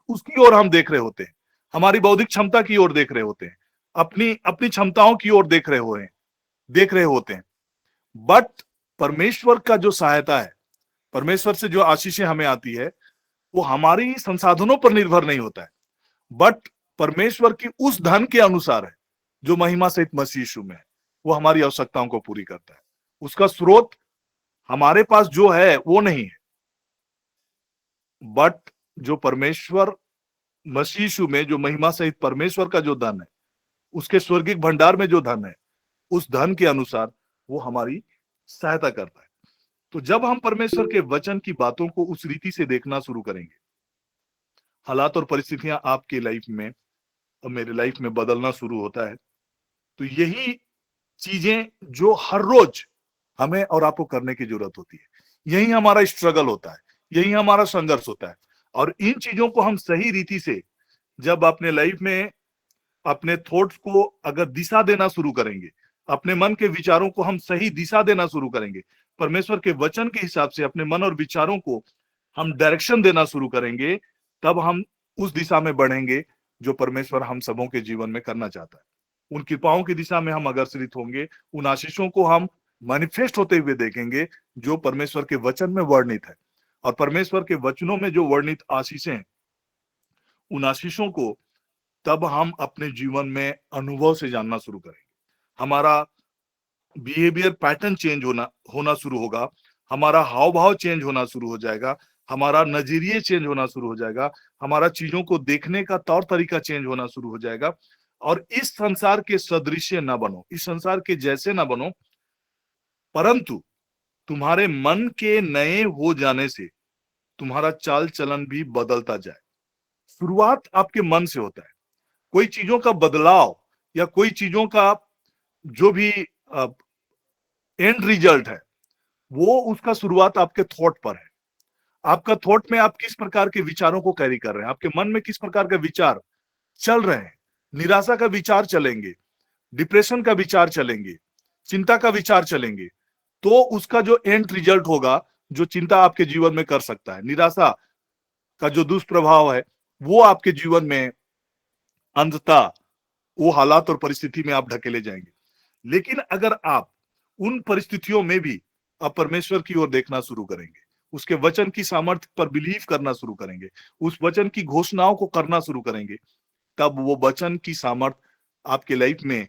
[SPEAKER 5] उसकी ओर हम देख रहे होते हैं। हमारी बौद्धिक क्षमता की ओर देख रहे होते हैं, अपनी क्षमताओं की ओर देख रहे होते हैं। बट परमेश्वर का जो सहायता है, परमेश्वर से जो आशीषें हमें आती है, वो हमारी संसाधनों पर निर्भर नहीं होता है, बट परमेश्वर की उस धन के अनुसार है जो महिमा सहित मसीह यीशु में है। वो हमारी आवश्यकताओं को पूरी करता है। उसका स्रोत हमारे पास जो है वो नहीं है, बट जो परमेश्वर मसीह यीशु में, जो महिमा सहित परमेश्वर का जो धन है, उसके स्वर्गिक भंडार में जो धन है, उस धन के अनुसार वो हमारी सहायता करता है। तो जब हम परमेश्वर के वचन की बातों को उस रीति से देखना शुरू करेंगे, हालात और परिस्थितियां आपके लाइफ में और मेरे लाइफ में बदलना शुरू होता है। तो यही चीजें जो हर रोज हमें और आपको करने की जरूरत होती है, यही हमारा स्ट्रगल होता है, यही हमारा संघर्ष होता है। और इन चीजों को हम सही रीति से जब अपने लाइफ में अपने थॉट्स को अगर दिशा देना शुरू करेंगे, अपने मन के विचारों को हम सही दिशा देना शुरू करेंगे, परमेश्वर के वचन के हिसाब से अपने मन और विचारों को हम डायरेक्शन देना शुरू करेंगे, तब हम उस दिशा में बढ़ेंगे जो परमेश्वर हम सबों के जीवन में करना चाहता है। उन कृपाओं की दिशा में हम अग्रसरित होंगे, उन आशीषों को हम मैनिफेस्ट होते हुए देखेंगे जो परमेश्वर के वचन में वर्णित है। और परमेश्वर के वचनों में जो वर्णित आशीषें हैं, उन आशीषों को तब हम अपने जीवन में अनुभव से जानना शुरू करेंगे। हमारा बिहेवियर पैटर्न चेंज होना शुरू होगा, हमारा हाव भाव चेंज होना शुरू हो जाएगा, हमारा नजरिए चेंज होना शुरू हो जाएगा, हमारा चीजों को देखने का तौर तरीका चेंज होना शुरू हो जाएगा। और इस संसार के सदृश्य ना बनो, इस संसार के जैसे ना बनो, परंतु तुम्हारे मन के नए हो जाने से तुम्हारा चाल चलन भी बदलता जाए। शुरुआत आपके मन से होता है। कोई चीजों का बदलाव या कोई चीजों का जो भी एंड रिजल्ट है वो उसका शुरुआत आपके थॉट पर है। आपका थॉट में आप किस प्रकार के विचारों को कैरी कर रहे हैं, आपके मन में किस प्रकार के विचार चल रहे हैं। निराशा का विचार चलेंगे, डिप्रेशन का विचार चलेंगे, चिंता का विचार चलेंगे, तो उसका जो एंड रिजल्ट होगा, जो चिंता आपके जीवन में कर सकता है, निराशा का जो दुष्प्रभाव है, वो आपके जीवन में अंततः वो हालात और परिस्थिति में आप ढकेले जाएंगे। लेकिन अगर आप उन परिस्थितियों में भी आप परमेश्वर की ओर देखना शुरू करेंगे, उसके वचन की सामर्थ्य पर बिलीव करना शुरू करेंगे, उस वचन की घोषणाओं को करना शुरू करेंगे, तब वो वचन की सामर्थ्य आपके लाइफ में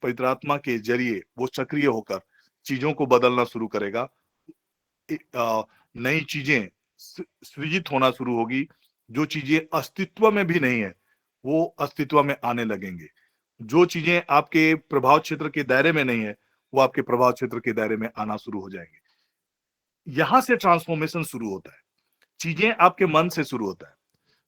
[SPEAKER 5] पवित्र आत्मा के जरिए वो सक्रिय होकर चीजों को बदलना शुरू करेगा। नई चीजें सृजित होना शुरू होगी। जो चीजें अस्तित्व में भी नहीं है वो अस्तित्व में आने लगेंगे। जो चीजें आपके प्रभाव क्षेत्र के दायरे में नहीं है वो आपके प्रभाव क्षेत्र के दायरे में आना शुरू हो जाएंगे। यहां से ट्रांसफॉर्मेशन शुरू होता है। चीजें आपके मन से शुरू होता है।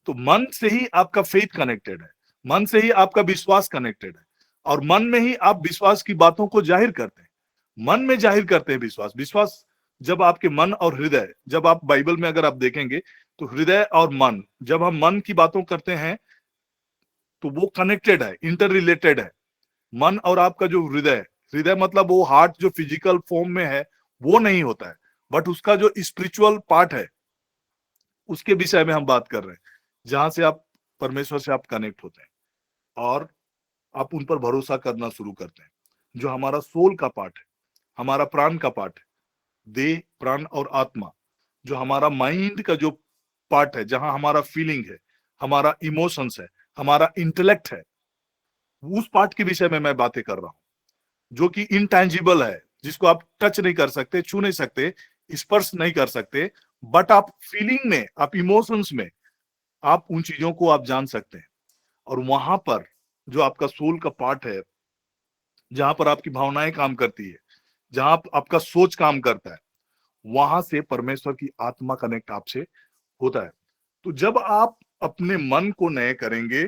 [SPEAKER 5] तो मन से ही आपका फेथ कनेक्टेड है, मन से ही आपका विश्वास कनेक्टेड है, और मन में ही आप विश्वास की बातों को जाहिर करते हैं। मन में जाहिर करते हैं विश्वास। विश्वास जब आपके मन और हृदय, जब आप बाइबल में अगर आप देखेंगे तो हृदय और मन, जब हम मन की बातों करते हैं तो वो कनेक्टेड है, इंटर रिलेटेड है। मन और आपका जो हृदय, हृदय मतलब वो हार्ट जो फिजिकल फॉर्म में है वो नहीं होता है, बट उसका जो स्पिरिचुअल पार्ट है उसके विषय में हम बात कर रहे हैं, जहां से आप परमेश्वर से आप कनेक्ट होते हैं और आप उन पर भरोसा करना शुरू करते हैं। जो हमारा सोल का पार्ट है, हमारा प्राण का पार्ट है, देह, प्राण और आत्मा, जो हमारा माइंड का जो पार्ट है, जहां हमारा फीलिंग है, हमारा इमोशंस है, हमारा इंटेलेक्ट है, उस पार्ट के विषय में मैं बातें कर रहा हूं, जो कि इनटैंजिबल है, जिसको आप टच नहीं कर सकते, छू नहीं सकते, स्पर्श नहीं कर सकते, बट आप फीलिंग में, आप इमोशंस में आप उन चीजों को आप जान सकते हैं। और वहां पर जो आपका सोल का पार्ट है, जहां पर आपकी भावनाएं काम करती है, जहां आपका सोच काम करता है, वहां से परमेश्वर की आत्मा कनेक्ट आपसे होता है। तो जब आप अपने मन को नए करेंगे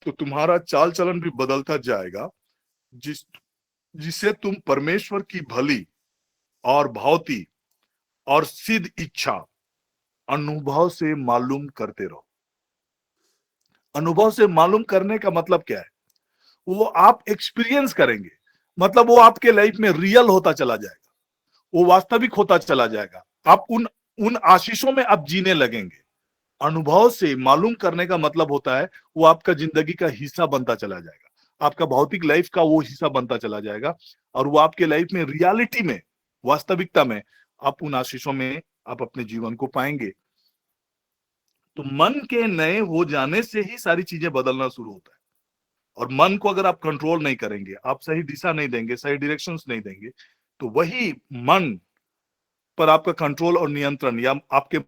[SPEAKER 5] तो तुम्हारा चाल चलन भी बदलता जाएगा, जिससे तुम परमेश्वर की भली और भावती और सिद्ध इच्छा अनुभव से मालूम करते रहो। अनुभव से मालूम करने का मतलब क्या है? वो आप एक्सपीरियंस करेंगे, मतलब वो आपके लाइफ में रियल होता चला जाएगा, वो वास्तविक होता चला जाएगा। आप उन उन आशीषों में आप जीने लगेंगे। अनुभव से मालूम करने का मतलब होता है वो आपका जिंदगी का हिस्सा बनता चला जाएगा, आपका भौतिक लाइफ का वो हिस्सा बनता चला जाएगा, और वो आपके लाइफ में रियलिटी में, वास्तविकता में आप उन आशीषों में आप अपने जीवन को पाएंगे। तो मन के नए हो जाने से ही सारी चीजें बदलना शुरू होता है। और मन को अगर आप कंट्रोल नहीं करेंगे, आप सही दिशा नहीं देंगे, सही डायरेक्शंस नहीं देंगे, तो वही मन पर आपका कंट्रोल और नियंत्रण, या आपके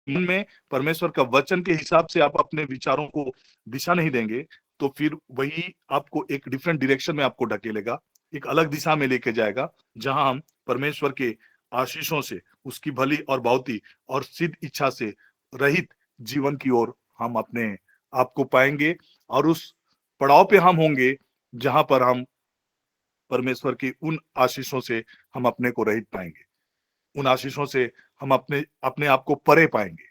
[SPEAKER 5] मन में परमेश्वर का वचन के हिसाब से आप अपने विचारों को दिशा नहीं देंगे, तो फिर वही आपको एक डिफरेंट डायरेक्शन में आपको ढकेलेगा, एक अलग दिशा में लेके जाएगा, जहां हम परमेश्वर के आशीषों से, उसकी भली और भावती और सिद्ध इच्छा से रहित जीवन की ओर हम अपने आप को पाएंगे। और उस पड़ाव पे हम होंगे जहां पर हम परमेश्वर की उन आशीषों से हम अपने को रहित पाएंगे, उन आशीषों से हम अपने अपने आप को परे पाएंगे।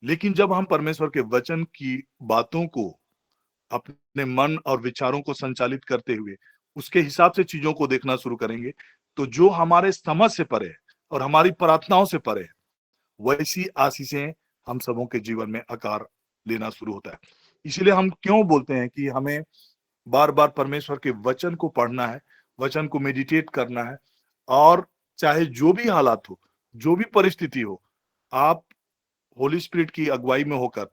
[SPEAKER 5] लेकिन जब हम परमेश्वर के वचन की बातों को अपने मन और विचारों को संचालित करते हुए उसके हिसाब से चीजों को देखना शुरू करेंगे, तो जो हमारे समझ से परे है और हमारी प्रार्थनाओं से परे है, वैसी आशीषें हम सबों के जीवन में आकार लेना शुरू होता है। इसलिए हम क्यों बोलते हैं कि हमें बार बार परमेश्वर के वचन को पढ़ना है, वचन को मेडिटेट करना है, और चाहे जो भी हालात हो, जो भी परिस्थिति हो, आप होली स्पिरिट की अगुवाई में होकर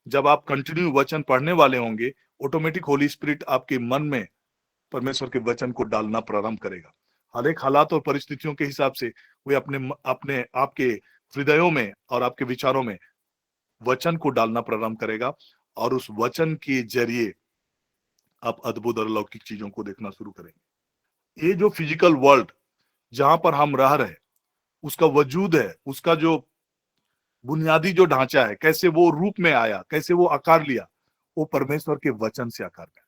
[SPEAKER 5] जब आप कंटिन्यू वचन पढ़ने वाले होंगे, ऑटोमेटिक होली स्पिरिट आपके मन में परमेश्वर के वचन को डालना प्रारंभ करेगा। हर एक हालात और परिस्थितियों के हिसाब से वे अपने अपने आपके हृदयों में और आपके विचारों में वचन को डालना प्रारंभ करेगा, और उस वचन के जरिए आप अद्भुत और अलौकिक चीजों को देखना शुरू करेंगे। ये जो फिजिकल वर्ल्ड जहां पर हम रह रहे, उसका वजूद है, उसका जो बुनियादी जो ढांचा है, कैसे वो रूप में आया, कैसे वो आकार लिया, वो परमेश्वर के वचन से आकार लिया।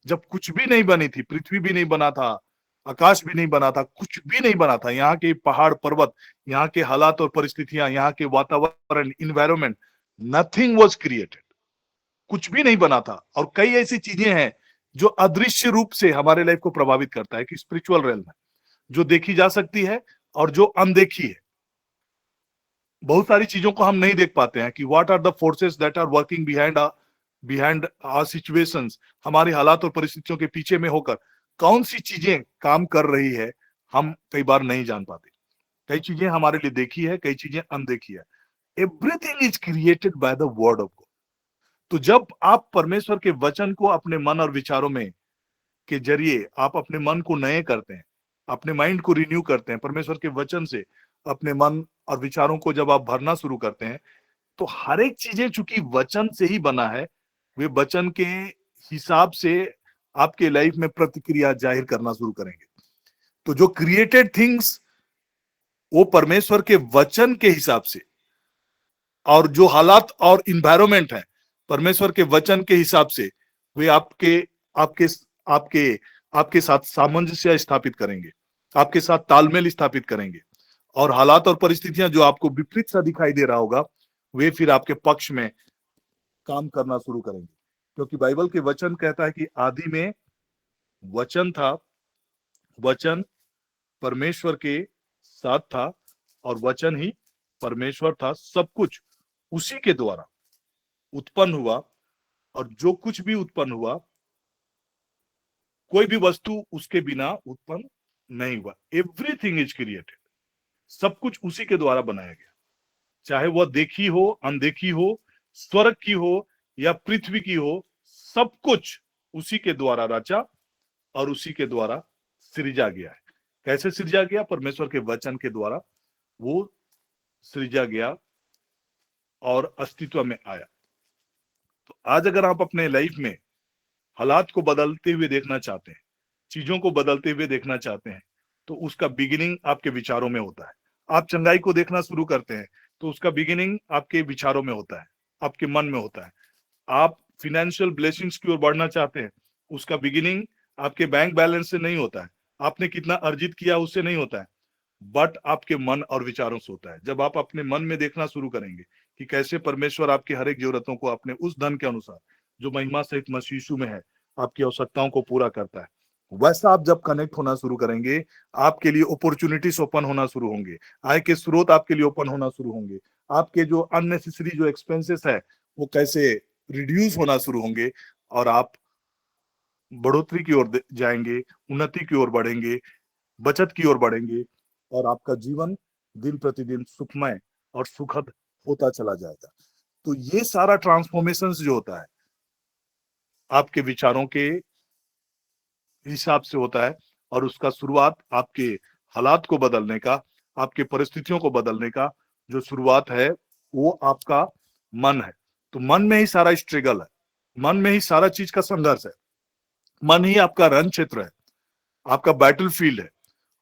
[SPEAKER 5] जब कुछ भी नहीं बनी थी, पृथ्वी भी नहीं बना था, आकाश भी नहीं बना था, कुछ भी नहीं बना था, यहाँ के पहाड़ पर्वत, यहाँ के हालात और परिस्थितियां, यहाँ के वातावरण, इन्वायरमेंट, नथिंग वाज क्रिएटेड, कुछ भी नहीं बना था। और कई ऐसी चीजें हैं जो अदृश्य रूप से हमारे लाइफ को प्रभावित करता है कि स्पिरिचुअल रेल में, जो देखी जा सकती है और जो अनदेखी है। बहुत सारी चीजों को हम नहीं देख पाते हैं कि what are the forces that are working behind our situations, हमारे हालात और परिस्थितियों के पीछे में होकर कौन सी चीजें काम कर रही है, हम कई बार नहीं जान पाते। कई चीजें हमारे लिए देखी है, कई चीजें अनदेखी है। Everything is created by the word of God. तो जब आप परमेश्वर के वचन को अपने मन और विचारों में के जरिए आप अपने मन को नए करते हैं, अपने माइंड को रिन्यू करते हैं, परमेश्वर के वचन से अपने मन और विचारों को जब आप भरना शुरू करते हैं, तो हर एक चीजें चूंकि वचन से ही बना है, वे वचन के हिसाब से आपके लाइफ में प्रतिक्रिया जाहिर करना शुरू करेंगे। तो जो क्रिएटेड थिंग्स वो परमेश्वर के वचन के हिसाब से, और जो हालात और इन्वायरमेंट है परमेश्वर के वचन के हिसाब से, वे आपके आपके आपके आपके साथ सामंजस्य स्थापित करेंगे, आपके साथ तालमेल स्थापित करेंगे। और हालात और परिस्थितियां जो आपको विपरीत सा दिखाई दे रहा होगा, वे फिर आपके पक्ष में काम करना शुरू करेंगे। क्योंकि बाइबल के वचन कहता है कि आदि में वचन था, वचन परमेश्वर के साथ था और वचन ही परमेश्वर था। सब कुछ उसी के द्वारा उत्पन्न हुआ, और जो कुछ भी उत्पन्न हुआ, कोई भी वस्तु उसके बिना उत्पन्न नहीं हुआ। एवरीथिंग इज क्रिएटेड, सब कुछ उसी के द्वारा बनाया गया, चाहे वह देखी हो, अनदेखी हो, स्वर्ग की हो या पृथ्वी की हो, सब कुछ उसी के द्वारा रचा और उसी के द्वारा सृजा गया है। कैसे सृजा गया? परमेश्वर के वचन के द्वारा वो सृजा गया और अस्तित्व में आया। तो आज अगर आप अपने लाइफ में हालात को बदलते हुए देखना चाहते हैं, चीजों को बदलते हुए देखना चाहते हैं, तो उसका बिगिनिंग आपके विचारों में होता है। आप चंगाई को देखना शुरू करते हैं तो उसका बिगिनिंग आपके विचारों में होता है, आपके मन में होता है। आप फिनेंशियल ब्लेसिंग्स की ओर बढ़ना चाहते हैं, उसका बिगिनिंग आपके बैंक बैलेंस से नहीं होता है, आपने कितना अर्जित किया उससे नहीं होता है, बट आपके मन और विचारों से होता है। जब आप अपने मन में देखना शुरू करेंगे कि कैसे परमेश्वर आपकी हर एक जरूरतों को अपने उस धन के अनुसार जो महिमा सहित मसीह यीशु में है आपकी आवश्यकताओं को पूरा करता है, वैसा आप जब कनेक्ट होना शुरू करेंगे, आपके लिए अपॉर्चुनिटीज ओपन होना शुरू होंगे, आय के स्रोत आपके लिए ओपन होना शुरू होंगे, आपके जो अननेसेसरी जो एक्सपेंसेस है वो कैसे रिड्यूस होना शुरू होंगे, और आप बढ़ोतरी की ओर जाएंगे, उन्नति की ओर बढ़ेंगे, बचत की ओर बढ़ेंगे, और आपका जीवन दिन प्रतिदिन सुखमय और सुखद होता चला जाएगा। तो ये सारा ट्रांसफॉर्मेशन जो होता है आपके विचारों के हिसाब से होता है, और उसका शुरुआत आपके हालात को बदलने का, आपके परिस्थितियों को बदलने का जो शुरुआत है वो आपका मन है। तो मन में ही सारा स्ट्रगल है, मन में ही सारा चीज का संघर्ष है, मन ही आपका रण क्षेत्र है, आपका बैटल फील्ड है।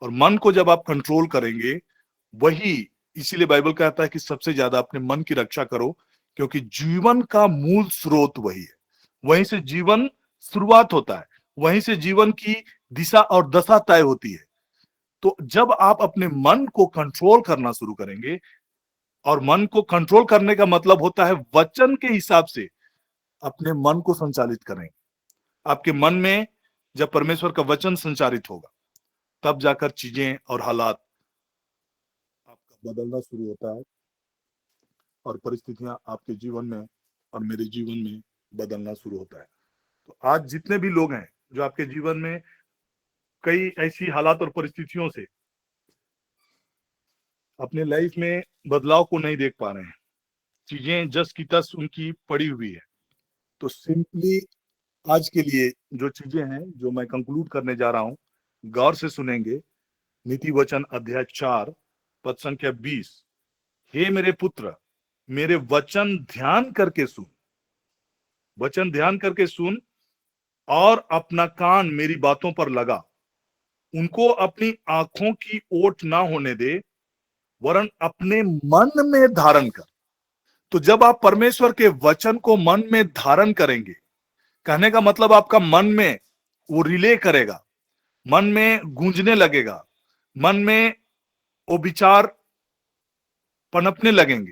[SPEAKER 5] और मन को जब आप कंट्रोल करेंगे, वही, इसीलिए बाइबल कहता है कि सबसे ज्यादा अपने मन की रक्षा करो, क्योंकि जीवन का मूल स्रोत वही है, वहीं से जीवन शुरुआत होता है, वहीं से जीवन की दिशा और दशा तय होती है। तो जब आप अपने मन को कंट्रोल करना शुरू करेंगे, और मन को कंट्रोल करने का मतलब होता है वचन के हिसाब से अपने मन को संचालित करेंगे। आपके मन में जब परमेश्वर का वचन संचारित होगा, तब जाकर चीजें और हालात आपका बदलना शुरू होता है, और परिस्थितियां आपके जीवन में और मेरे जीवन में बदलना शुरू होता है। तो आज जितने भी लोग हैं जो आपके जीवन में कई ऐसी हालात और परिस्थितियों से अपने लाइफ में बदलाव को नहीं देख पा रहे हैं, चीजें जस की तस उनकी पड़ी हुई है, तो सिंपली आज के लिए जो चीजें हैं जो मैं कंक्लूड करने जा रहा हूं, गौर से सुनेंगे। नीति वचन अध्याय 4 पद संख्या 20, हे मेरे पुत्र, मेरे वचन ध्यान करके सुन, वचन ध्यान करके सुन, और अपना कान मेरी बातों पर लगा, उनको अपनी आंखों की ओट ना होने दे, वरन अपने मन में धारण कर। तो जब आप परमेश्वर के वचन को मन में धारण करेंगे, कहने का मतलब आपका मन में वो रिले करेगा, मन में गूंजने लगेगा, मन में वो विचार पनपने लगेंगे,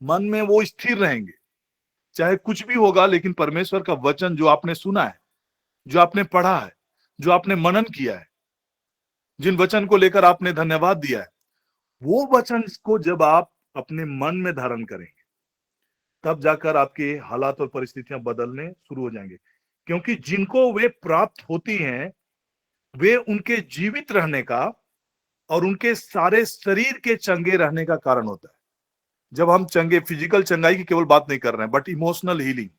[SPEAKER 5] मन में वो स्थिर रहेंगे। चाहे कुछ भी होगा, लेकिन परमेश्वर का वचन जो आपने सुना है, जो आपने पढ़ा है, जो आपने मनन किया है, जिन वचन को लेकर आपने धन्यवाद दिया है, वो वचन को जब आप अपने मन में धारण करेंगे, तब जाकर आपके हालात और परिस्थितियां बदलने शुरू हो जाएंगे। क्योंकि जिनको वे प्राप्त होती हैं, वे उनके जीवित रहने का और उनके सारे शरीर के चंगे रहने का कारण होता है। जब हम चंगे, फिजिकल चंगाई की केवल बात नहीं कर रहे हैं, बट इमोशनल हीलिंग,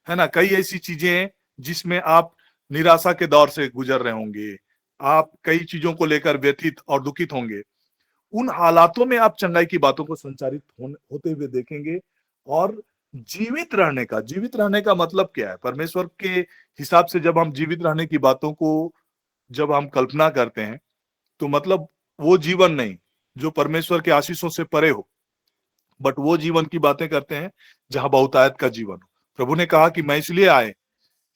[SPEAKER 5] है ना। कई ऐसी चीजें हैं जिसमें आप निराशा के दौर से गुजर रहे होंगे, आप कई चीजों को लेकर व्यथित और दुखित होंगे। उन हालातों में आप चंगाई की बातों को संचारित होते हुए देखेंगे। और जीवित रहने का मतलब क्या है? परमेश्वर के हिसाब से जब हम जीवित रहने की बातों को जब हम कल्पना करते हैं, तो मतलब वो जीवन नहीं जो परमेश्वर के आशीषों से परे हो, बट वो जीवन की बातें करते हैं जहां बहुतायत का जीवन हो। प्रभु ने कहा कि मैं इसलिए आए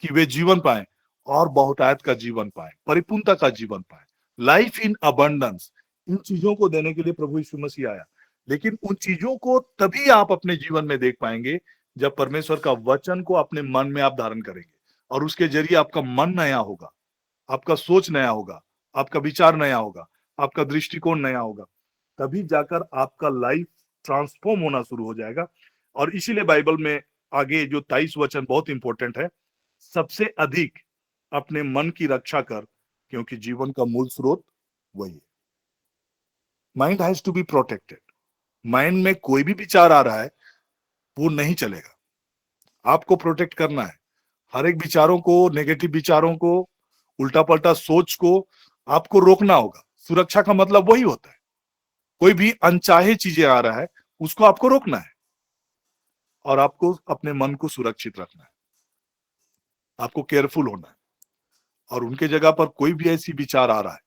[SPEAKER 5] कि वे जीवन पाए और बहुतायत का जीवन पाए, परिपूर्णता का जीवन पाए, लाइफ इन अबंडेंस। इन चीजों को देने के लिए प्रभु यीशु मसीह आया। लेकिन उन चीजों को तभी आप अपने जीवन में देख पाएंगे जब परमेश्वर का वचन को अपने मन में आप धारण करेंगे, और उसके जरिए आपका मन नया होगा, आपका सोच नया होगा, आपका विचार नया होगा, आपका दृष्टिकोण नया होगा। तभी जाकर आपका लाइफ ट्रांसफॉर्म होना शुरू हो जाएगा। और इसीलिए बाइबल में आगे जो 23 वचन बहुत इंपॉर्टेंट है, सबसे अधिक अपने मन की रक्षा कर, क्योंकि जीवन का मूल स्रोत वही है। Mind has to be protected. Mind में कोई भी विचार आ रहा है वो नहीं चलेगा, आपको प्रोटेक्ट करना है। हर एक विचारों को, नेगेटिव विचारों को, उल्टा पलटा सोच को आपको रोकना होगा। सुरक्षा का मतलब वही होता है। कोई भी अनचाहे चीजें आ रहा है उसको आपको रोकना है, और आपको अपने मन को सुरक्षित रखना है, आपको केयरफुल होना है। और उनके जगह पर कोई भी ऐसी विचार आ रहा है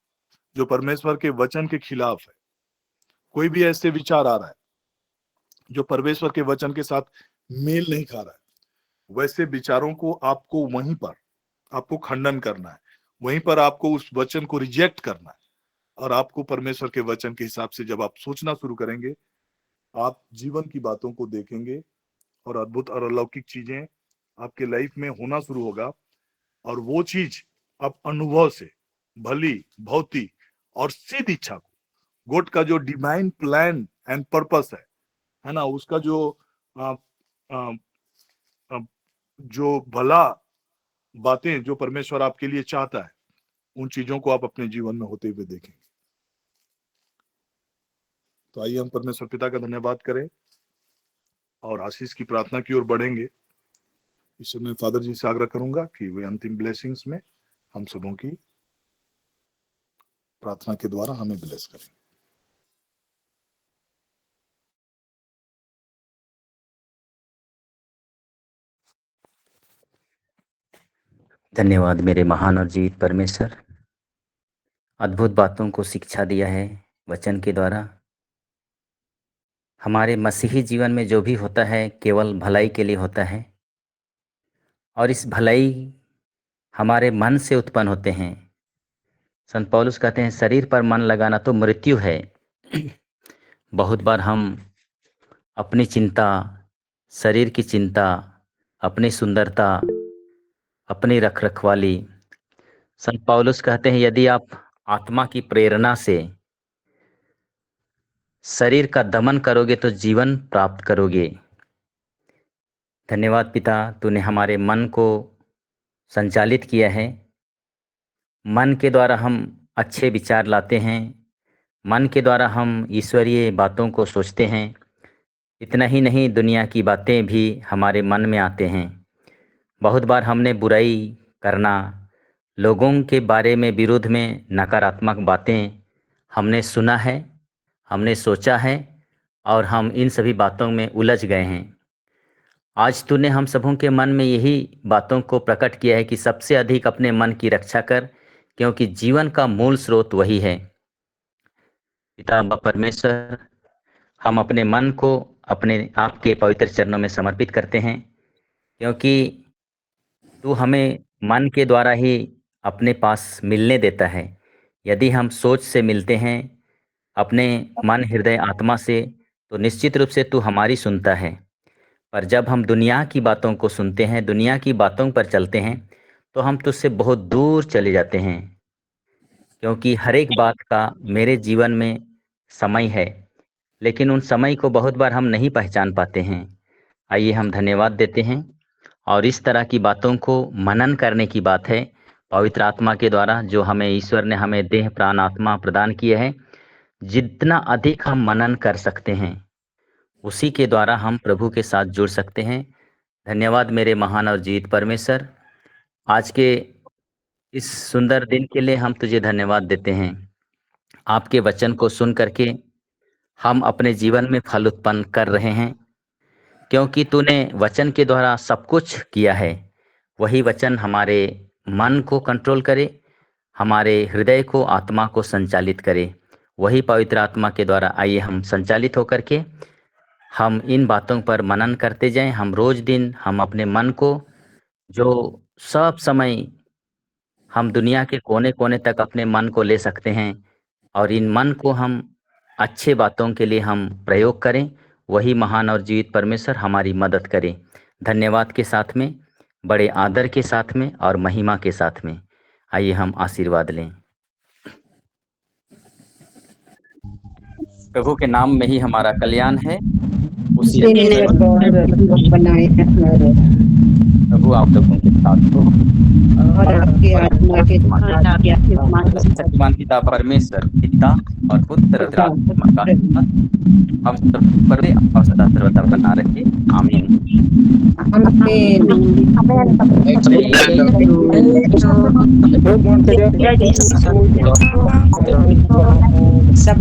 [SPEAKER 5] जो परमेश्वर के वचन के खिलाफ है, कोई भी ऐसे विचार आ रहा है जो परमेश्वर के वचन के साथ मेल नहीं खा रहा है, वैसे विचारों को आपको वहीं पर आपको खंडन करना है, वहीं पर आपको उस वचन को रिजेक्ट करना है। और आपको परमेश्वर के वचन के हिसाब से जब आप सोचना शुरू करेंगे, आप जीवन की बातों को देखेंगे और अद्भुत और अलौकिक चीजें आपके लाइफ में होना शुरू होगा। और वो चीज आप अनुभव से भली, भौतिक और सिद्ध इच्छा को, गॉड का जो डिवाइन प्लान एंड पर्पस है ना, उसका जो आ, आ, आ, जो भला बातें जो परमेश्वर आपके लिए चाहता है, उन चीजों को आप अपने जीवन में होते हुए देखेंगे। तो आइए हम परमेश्वर पिता का धन्यवाद करें और आशीष की प्रार्थना की ओर बढ़ेंगे। इस समय फादर जी से आग्रह करूंगा कि वे अंतिम ब्लेसिंग्स में हम सबों की प्रार्थना के द्वारा हमें ब्लेस करें।
[SPEAKER 6] धन्यवाद मेरे महान और जीवित परमेश्वर, अद्भुत बातों को शिक्षा दिया है वचन के द्वारा। हमारे मसीही जीवन में जो भी होता है केवल भलाई के लिए होता है, और इस भलाई हमारे मन से उत्पन्न होते हैं। संत पौलुस कहते हैं शरीर पर मन लगाना तो मृत्यु है। बहुत बार हम अपनी चिंता, शरीर की चिंता, अपनी सुंदरता, अपनी रख रखवाली, संत पौलुस कहते हैं यदि आप आत्मा की प्रेरणा से शरीर का दमन करोगे तो जीवन प्राप्त करोगे। धन्यवाद पिता, तूने हमारे मन को संचालित किया है। मन के द्वारा हम अच्छे विचार लाते हैं, मन के द्वारा हम ईश्वरीय बातों को सोचते हैं। इतना ही नहीं, दुनिया की बातें भी हमारे मन में आते हैं। बहुत बार हमने बुराई करना, लोगों के बारे में विरोध में नकारात्मक बातें हमने सुना है, हमने सोचा है, और हम इन सभी बातों में उलझ गए हैं। आज तूने हम सबों के मन में यही बातों को प्रकट किया है कि सबसे अधिक अपने मन की रक्षा कर, क्योंकि जीवन का मूल स्रोत वही है। पिता परमेश्वर, हम अपने मन को अपने आपके पवित्र चरणों में समर्पित करते हैं, क्योंकि तू हमें मन के द्वारा ही अपने पास मिलने देता है। यदि हम सोच से मिलते हैं अपने मन, हृदय, आत्मा से, तो निश्चित रूप से तू हमारी सुनता है। पर जब हम दुनिया की बातों को सुनते हैं, दुनिया की बातों पर चलते हैं, तो हम तुझसे बहुत दूर चले जाते हैं, क्योंकि हर एक बात का मेरे जीवन में समय है, लेकिन उन समय को बहुत बार हम नहीं पहचान पाते हैं। आइए हम धन्यवाद देते हैं, और इस तरह की बातों को मनन करने की बात है पवित्र आत्मा के द्वारा, जो हमें ईश्वर ने हमें देह, प्राण, आत्मा प्रदान किया है। जितना अधिक हम मनन कर सकते हैं, उसी के द्वारा हम प्रभु के साथ जुड़ सकते हैं। धन्यवाद मेरे महान और जीवित परमेश्वर, आज के इस सुंदर दिन के लिए हम तुझे धन्यवाद देते हैं। आपके वचन को सुन करके हम अपने जीवन में फल उत्पन्न कर रहे हैं, क्योंकि तूने वचन के द्वारा सब कुछ किया है। वही वचन हमारे मन को कंट्रोल करे, हमारे हृदय को, आत्मा को संचालित करे। वही पवित्र आत्मा के द्वारा आइए हम संचालित होकर के हम इन बातों पर मनन करते जाएं। हम रोज दिन हम अपने मन को, जो सब समय हम दुनिया के कोने कोने तक अपने मन को ले सकते हैं, और इन मन को हम अच्छे बातों के लिए हम प्रयोग करें। वही महान और जीवित परमेश्वर हमारी मदद करे। धन्यवाद के साथ में, बड़े आदर के साथ में और महिमा के साथ में आइए हम आशीर्वाद लें। प्रभु के नाम में ही हमारा कल्याण है। उसी
[SPEAKER 7] बनाए
[SPEAKER 6] प्रभु आप लोगों के साथ हो,
[SPEAKER 7] और आपके आत्मा के
[SPEAKER 6] शक्तिमान पिता परमेश्वर, पिता और पुत्र और आत्मा का हम सब पर और सदा सर्वदा बना रहे। आमीन।
[SPEAKER 7] सब